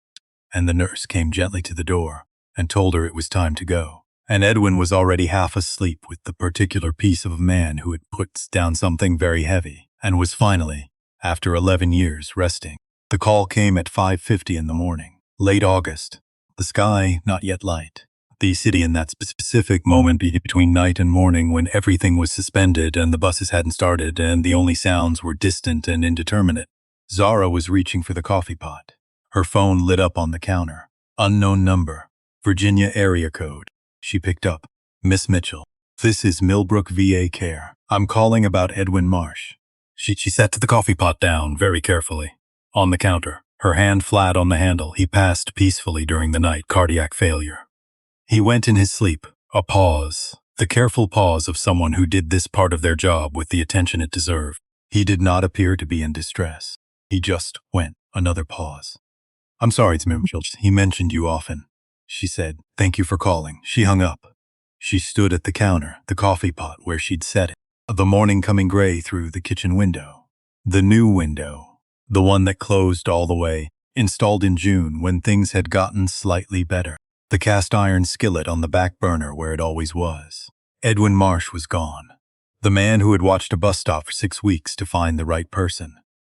And the nurse came gently to the door and told her it was time to go. And Edwin was already half asleep with the particular piece of a man who had put down something very heavy and was finally, after 11 years, resting. The call came at 5:50 in the morning. Late August. The sky not yet light. The city in that specific moment between night and morning when everything was suspended and the buses hadn't started and the only sounds were distant and indeterminate. Zara was reaching for the coffee pot. Her phone lit up on the counter. Unknown number. Virginia area code. She picked up. Miss Mitchell. This is Millbrook VA Care. I'm calling about Edwin Marsh. She sat the coffee pot down very carefully. On the counter, her hand flat on the handle, he passed peacefully during the night, cardiac failure. He went in his sleep, a pause, the careful pause of someone who did this part of their job with the attention it deserved. He did not appear to be in distress. He just went, another pause. I'm sorry, it's Mitchell. He mentioned you often. She said, thank you for calling. She hung up. She stood at the counter, the coffee pot where she'd set it, the morning coming gray through the kitchen window. The new window, the one that closed all the way, installed in June when things had gotten slightly better. The cast iron skillet on the back burner where it always was. Edwin Marsh was gone. The man who had watched a bus stop for 6 weeks to find the right person.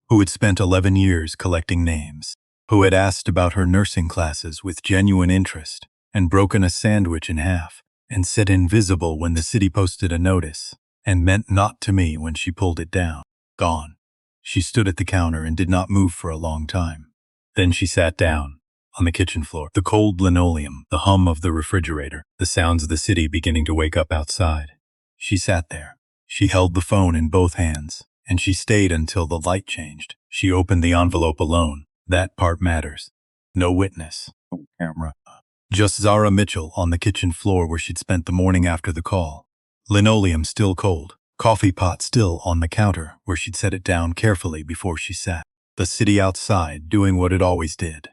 Who had spent 11 years collecting names. Who had asked about her nursing classes with genuine interest and broken a sandwich in half and said invisible when the city posted a notice and meant not to me when she pulled it down. Gone. She stood at the counter and did not move for a long time. Then she sat down. On the kitchen floor, the cold linoleum, the hum of the refrigerator, the sounds of the city beginning to wake up outside. She sat there. She held the phone in both hands, and she stayed until the light changed. She opened the envelope alone. That part matters. No witness. No camera. Just Zara Mitchell on the kitchen floor where she'd spent the morning after the call. Linoleum still cold. Coffee pot still on the counter where she'd set it down carefully before she sat. The city outside doing what it always did.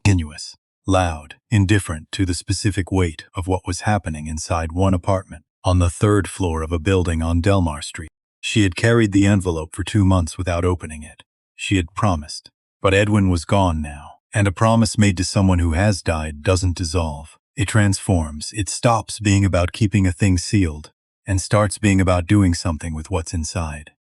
Continuous, loud, indifferent to the specific weight of what was happening inside one apartment on the 3rd floor of a building on Delmar Street. She had carried the envelope for 2 months without opening it. She had promised. But Edwin was gone now, and a promise made to someone who has died doesn't dissolve. It transforms. It stops being about keeping a thing sealed and starts being about doing something with what's inside.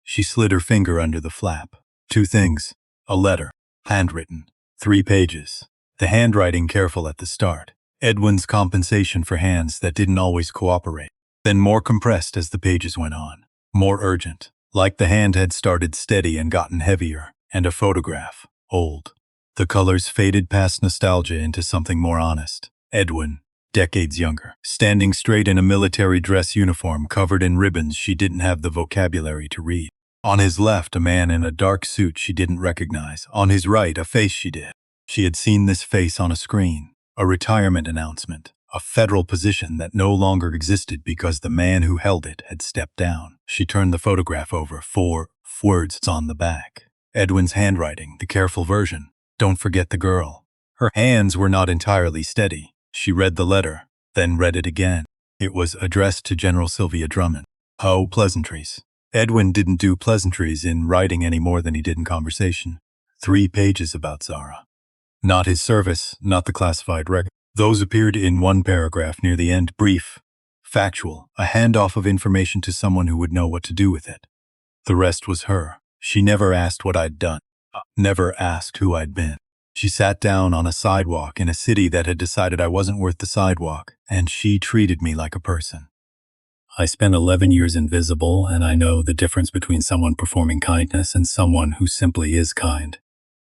She slid her finger under the flap. 2 things. A letter, handwritten. 3 pages. The handwriting careful at the start. Edwin's compensation for hands that didn't always cooperate. Then more compressed as the pages went on. More urgent. Like the hand had started steady and gotten heavier. And a photograph. Old. The colors faded past nostalgia into something more honest. Edwin, decades younger, standing straight in a military dress uniform covered in ribbons she didn't have the vocabulary to read. On his left, a man in a dark suit she didn't recognize. On his right, a face she did. She had seen this face on a screen, a retirement announcement, a federal position that no longer existed because the man who held it had stepped down. She turned the photograph over. 4 words on the back. Edwin's handwriting, the careful version. Don't forget the girl. Her hands were not entirely steady. She read the letter, then read it again. It was addressed to General Sylvia Drummond. Oh, pleasantries. Edwin didn't do pleasantries in writing any more than he did in conversation. 3 pages about Zara. Not his service, not the classified record. Those appeared in one paragraph near the end, brief, factual, a handoff of information to someone who would know what to do with it. The rest was her. She never asked what I'd done, never asked who I'd been. She sat down on a sidewalk in a city that had decided I wasn't worth the sidewalk, and she treated me like a person. I spent 11 years invisible, and I know the difference between someone performing kindness and someone who simply is kind.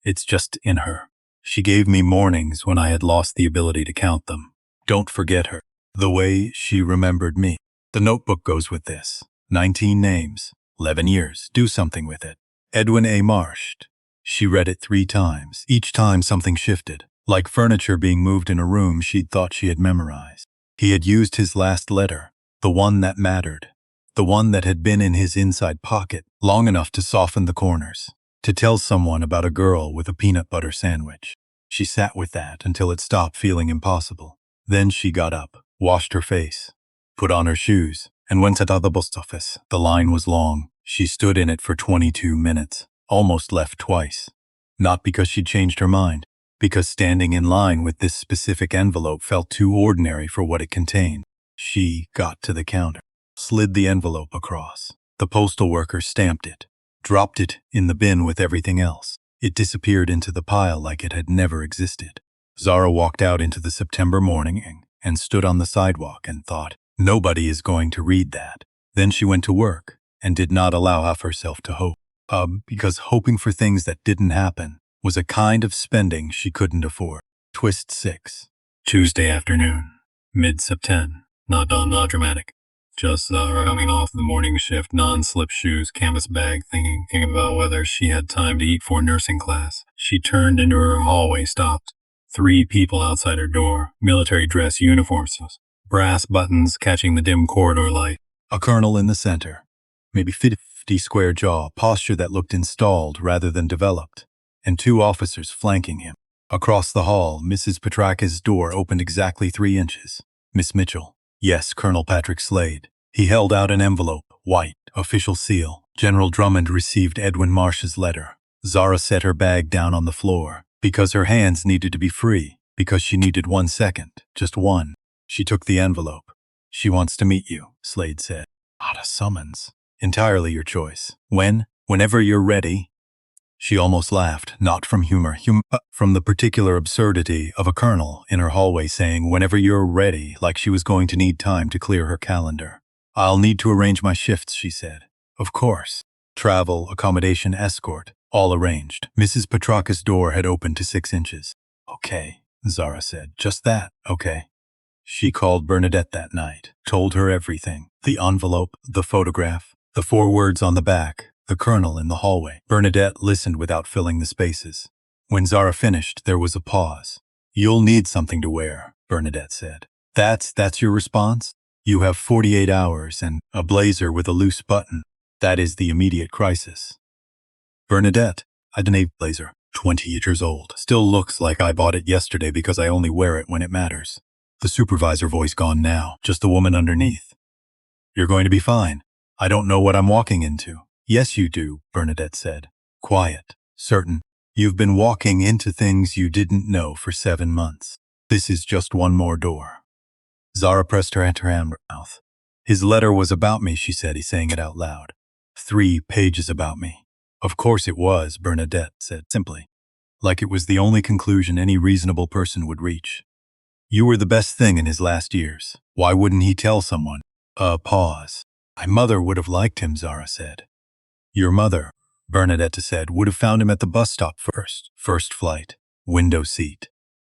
It's just in her. She gave me mornings when I had lost the ability to count them. Don't forget her. The way she remembered me. The notebook goes with this. 19 names. 11 years. Do something with it. Edwin A. Marsh. She read it 3 times. Each time something shifted. Like furniture being moved in a room she'd thought she had memorized. He had used his last letter. The one that mattered. The one that had been in his inside pocket long enough to soften the corners. To tell someone about a girl with a peanut butter sandwich. She sat with that until it stopped feeling impossible. Then she got up, washed her face, put on her shoes, and went to the post office. The line was long. She stood in it for 22 minutes, almost left twice. Not because she'd changed her mind, because standing in line with this specific envelope felt too ordinary for what it contained. She got to the counter, slid the envelope across. The postal worker stamped it, dropped it in the bin with everything else. It disappeared into the pile like it had never existed. Zara walked out into the September morning and stood on the sidewalk and thought, nobody is going to read that. Then she went to work and did not allow herself to hope. Because hoping for things that didn't happen was a kind of spending she couldn't afford. Twist 6. Tuesday afternoon. Mid-September. Not dramatic. Just coming off the morning shift, non-slip shoes, canvas bag, thinking about whether she had time to eat for nursing class. She turned into her hallway, stopped. 3 people outside her door, military dress uniforms, brass buttons catching the dim corridor light. A colonel in the center, maybe 50 square jaw, posture that looked installed rather than developed, and 2 officers flanking him. Across the hall, Mrs. Petraka's door opened exactly 3 inches. Miss Mitchell. Yes, Colonel Patrick Slade. He held out an envelope, white, official seal. General Drummond received Edwin Marsh's letter. Zara set her bag down on the floor, because her hands needed to be free, because she needed 1 second, just one. She took the envelope. She wants to meet you, Slade said. Not a summons. Entirely your choice. Whenever you're ready. She almost laughed, not from humor, from the particular absurdity of a colonel in her hallway saying, whenever you're ready, like she was going to need time to clear her calendar. I'll need to arrange my shifts, she said. Of course. Travel, accommodation, escort, all arranged. Mrs. Petraka's door had opened to 6 inches. Okay, Zara said. Just that, okay. She called Bernadette that night, told her everything. The envelope, the photograph, the 4 words on the back. The colonel in the hallway. Bernadette listened without filling the spaces. When Zara finished, there was a pause. You'll need something to wear, Bernadette said. That's your response? You have 48 hours and a blazer with a loose button. That is the immediate crisis. Bernadette, I don't have a blazer. 20 years old. Still looks like I bought it yesterday because I only wear it when it matters. The supervisor voice gone now, just the woman underneath. You're going to be fine. I don't know what I'm walking into. Yes, you do, Bernadette said. Quiet, certain. You've been walking into things you didn't know for 7 months. This is just one more door. Zara pressed her hand to her mouth. His letter was about me, she said, saying it out loud. 3 pages about me. Of course it was, Bernadette said simply, like it was the only conclusion any reasonable person would reach. You were the best thing in his last years. Why wouldn't he tell someone? Pause. My mother would have liked him, Zara said. Your mother, Bernadette said, would have found him at the bus stop first. First flight. Window seat.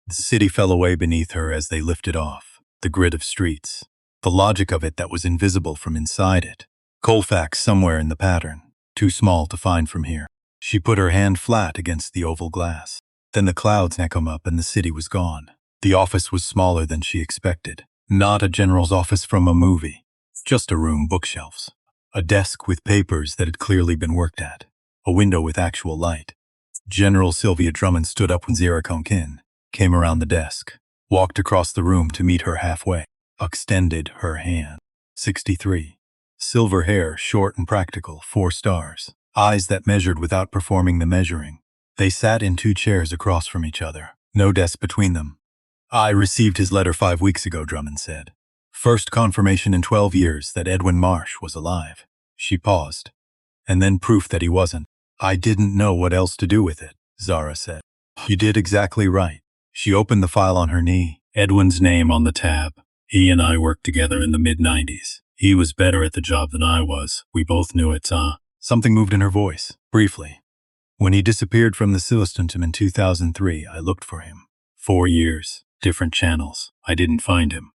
The city fell away beneath her as they lifted off. The grid of streets. The logic of it that was invisible from inside it. Colfax somewhere in the pattern. Too small to find from here. She put her hand flat against the oval glass. Then the clouds had come up and the city was gone. The office was smaller than she expected. Not a general's office from a movie. Just a room, bookshelves. A desk with papers that had clearly been worked at. A window with actual light. General Sylvia Drummond stood up when Zara Conkin came around the desk, walked across the room to meet her halfway, extended her hand. 63. Silver hair, short and practical, 4 stars. Eyes that measured without performing the measuring. They sat in 2 chairs across from each other. No desk between them. I received his letter 5 weeks ago, Drummond said. First confirmation in 12 years that Edwin Marsh was alive. She paused. And then proof that he wasn't. I didn't know what else to do with it, Zara said. You did exactly right. She opened the file on her knee, Edwin's name on the tab. He and I worked together in the mid-90s. He was better at the job than I was. We both knew it, Something moved in her voice, briefly. When he disappeared from the Silverstone in 2003, I looked for him. 4 years, different channels. I didn't find him.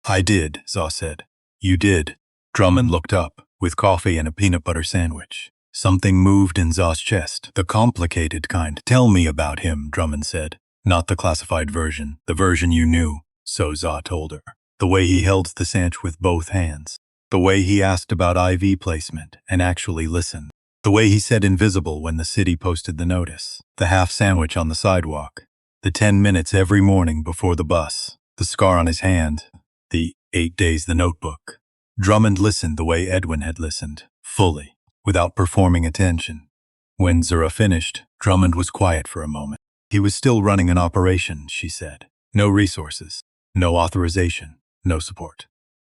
I did, Zaw said. You did. Drummond looked up, with coffee and a peanut butter sandwich. Something moved in Zaw's chest, the complicated kind. Tell me about him, Drummond said. Not the classified version, the version you knew, so Zaw told her. The way he held the sandwich with both hands. The way he asked about IV placement and actually listened. The way he said invisible when the city posted the notice. The half sandwich on the sidewalk. The 10 minutes every morning before the bus. The scar on his hand. The 8 days the notebook. Drummond listened the way Edwin had listened, fully, without performing attention. When Zara finished, Drummond was quiet for a moment. He was still running an operation, she said. No resources, no authorization, no support.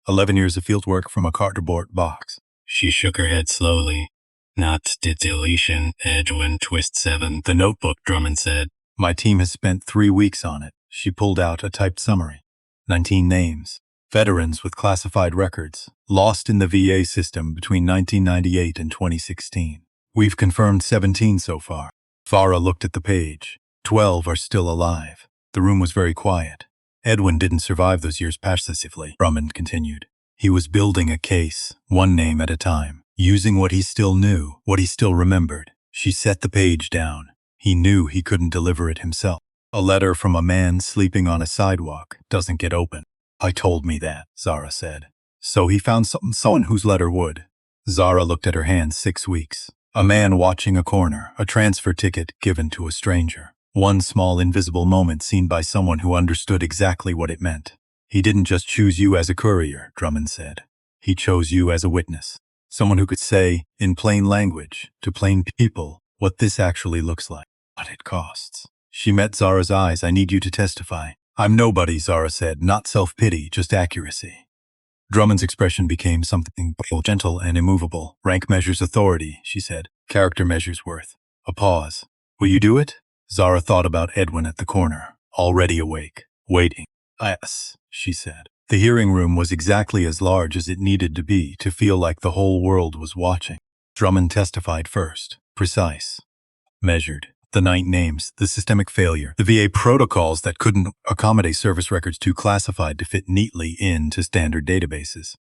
11 years of field work from a cardboard box. She shook her head slowly. Not deletion, Edwin, twist 7. The notebook, Drummond said. My team has spent 3 weeks on it. She pulled out a typed summary. 19 names. Veterans with classified records, lost in the VA system between 1998 and 2016. We've confirmed 17 so far. Farah looked at the page. 12 are still alive. The room was very quiet. Edwin didn't survive those years passively, Drummond continued. He was building a case, one name at a time, using what he still knew, what he still remembered. She set the page down. He knew he couldn't deliver it himself. A letter from a man sleeping on a sidewalk doesn't get open. I told me that, Zara said. So he found someone whose letter would. Zara looked at her hands. 6 weeks. A man watching a corner, a transfer ticket given to a stranger. One small invisible moment seen by someone who understood exactly what it meant. He didn't just choose you as a courier, Drummond said. He chose you as a witness. Someone who could say, in plain language, to plain people, what this actually looks like, what it costs. She met Zara's eyes. I need you to testify. I'm nobody, Zara said, not self-pity, just accuracy. Drummond's expression became something gentle and immovable. Rank measures authority, she said. Character measures worth. A pause. Will you do it? Zara thought about Edwin at the corner, already awake, waiting. Yes, she said. The hearing room was exactly as large as it needed to be to feel like the whole world was watching. Drummond testified first. Precise. Measured. The 9 names, the systemic failure, the VA protocols that couldn't accommodate service records too classified to fit neatly into standard databases.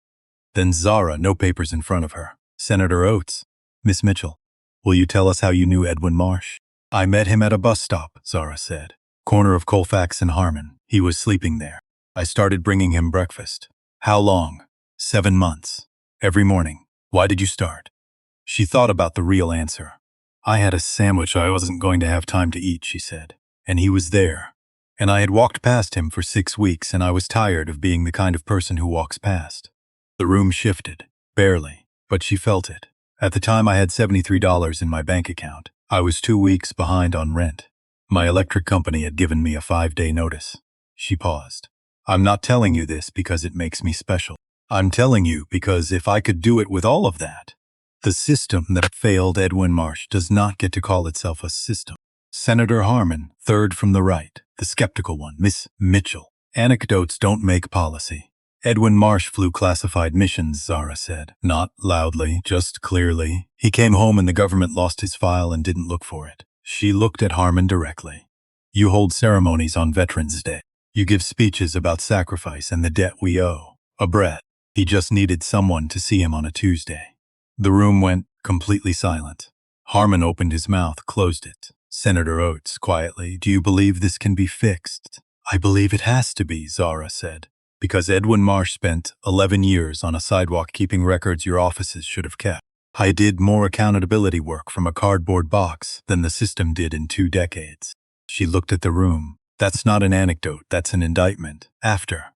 Then Zara, no papers in front of her. Senator Oates. Miss Mitchell, will you tell us how you knew Edwin Marsh? I met him at a bus stop, Zara said. Corner of Colfax and Harmon. He was sleeping there. I started bringing him breakfast. How long? 7 months. Every morning. Why did you start? She thought about the real answer. I had a sandwich I wasn't going to have time to eat, she said. And he was there. And I had walked past him for 6 weeks, and I was tired of being the kind of person who walks past. The room shifted. Barely. But she felt it. At the time I had $73 in my bank account. I was 2 weeks behind on rent. My electric company had given me a 5-day notice. She paused. I'm not telling you this because it makes me special. I'm telling you because if I could do it with all of that, the system that failed Edwin Marsh does not get to call itself a system. Senator Harmon, third from the right, the skeptical one, Miss Mitchell. Anecdotes don't make policy. Edwin Marsh flew classified missions, Zara said. Not loudly, just clearly. He came home and the government lost his file and didn't look for it. She looked at Harmon directly. You hold ceremonies on Veterans Day. You give speeches about sacrifice and the debt we owe. A breath. He just needed someone to see him on a Tuesday. The room went completely silent. Harmon opened his mouth, closed it. Senator Oates, quietly, do you believe this can be fixed? I believe it has to be, Zara said. Because Edwin Marsh spent 11 years on a sidewalk keeping records your offices should have kept. I did more accountability work from a cardboard box than the system did in 2 decades. She looked at the room. That's not an anecdote, that's an indictment. After.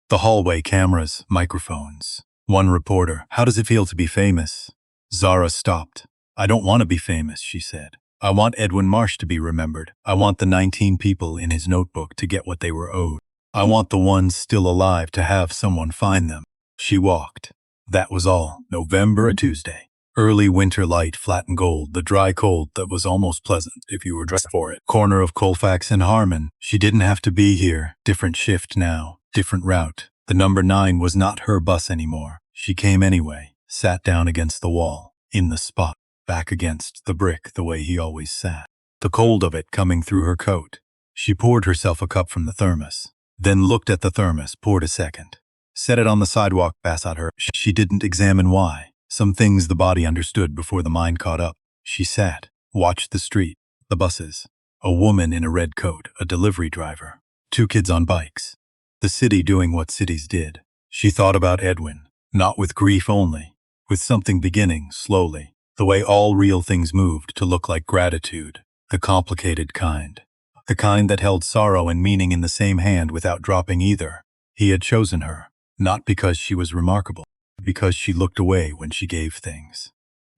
The hallway cameras, microphones. One reporter, how does it feel to be famous? Zara stopped. I don't want to be famous, she said. I want Edwin Marsh to be remembered. I want the 19 people in his notebook to get what they were owed. I want the ones still alive to have someone find them. She walked. That was all. November, a Tuesday. Early winter light, flat and gold, the dry cold that was almost pleasant if you were dressed for it. Corner of Colfax and Harmon. She didn't have to be here. Different shift now. Different route. The number 9 was not her bus anymore. She came anyway. Sat down against the wall. In the spot. Back against the brick the way he always sat. The cold of it coming through her coat. She poured herself a cup from the thermos. Then looked at the thermos, poured a second. Set it on the sidewalk beside her. She didn't examine why. Some things the body understood before the mind caught up. She sat, watched the street, the buses. A woman in a red coat, a delivery driver. 2 kids on bikes. The city doing what cities did. She thought about Edwin, not with grief only, with something beginning, slowly, the way all real things moved to look like gratitude, the complicated kind. The kind that held sorrow and meaning in the same hand without dropping either. He had chosen her, not because she was remarkable, because she looked away when she gave things.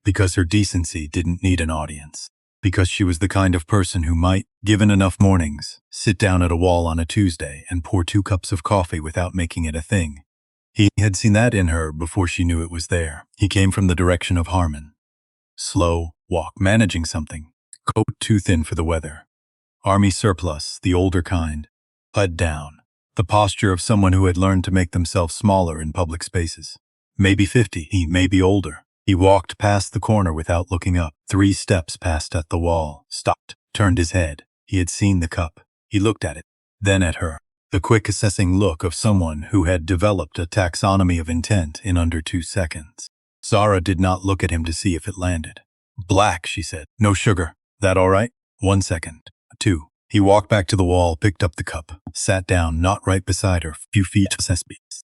Because her decency didn't need an audience. Because she was the kind of person who might, given enough mornings, sit down at a wall on a Tuesday and pour 2 cups of coffee without making it a thing. He had seen that in her before she knew it was there. He came from the direction of Harmon. Slow walk, managing something. Coat too thin for the weather. Army surplus, the older kind. Head down. The posture of someone who had learned to make themselves smaller in public spaces. Maybe 50, he may be older. He walked past the corner without looking up. 3 steps passed at the wall. Stopped. Turned his head. He had seen the cup. He looked at it. Then at her. The quick assessing look of someone who had developed a taxonomy of intent in under 2 seconds. Zara did not look at him to see if it landed. Black, she said. No sugar. That all right? 1 second. 2. He walked back to the wall, picked up the cup, sat down, not right beside her, few feet space.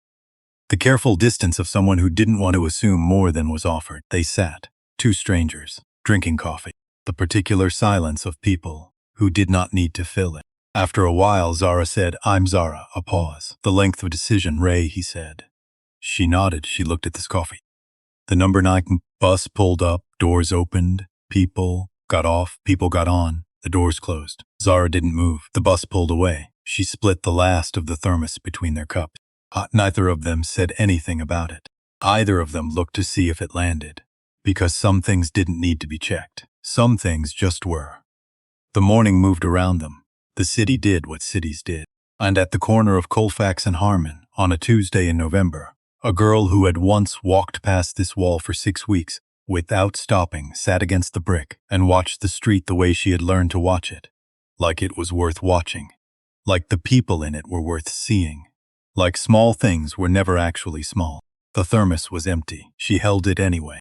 The careful distance of someone who didn't want to assume more than was offered. They sat, 2 strangers, drinking coffee. The particular silence of people who did not need to fill it. After a while, Zara said, I'm Zara. A pause. The length of decision, Ray, he said. She nodded. She looked at this coffee. The number 9 bus pulled up, doors opened, people got off, people got on. The doors closed. Zara didn't move. The bus pulled away. She split the last of the thermos between their cups. Neither of them said anything about it. Either of them looked to see if it landed. Because some things didn't need to be checked. Some things just were. The morning moved around them. The city did what cities did. And at the corner of Colfax and Harmon, on a Tuesday in November, a girl who had once walked past this wall for 6 weeks, without stopping, sat against the brick and watched the street the way she had learned to watch it. Like it was worth watching. Like the people in it were worth seeing. Like small things were never actually small. The thermos was empty. She held it anyway.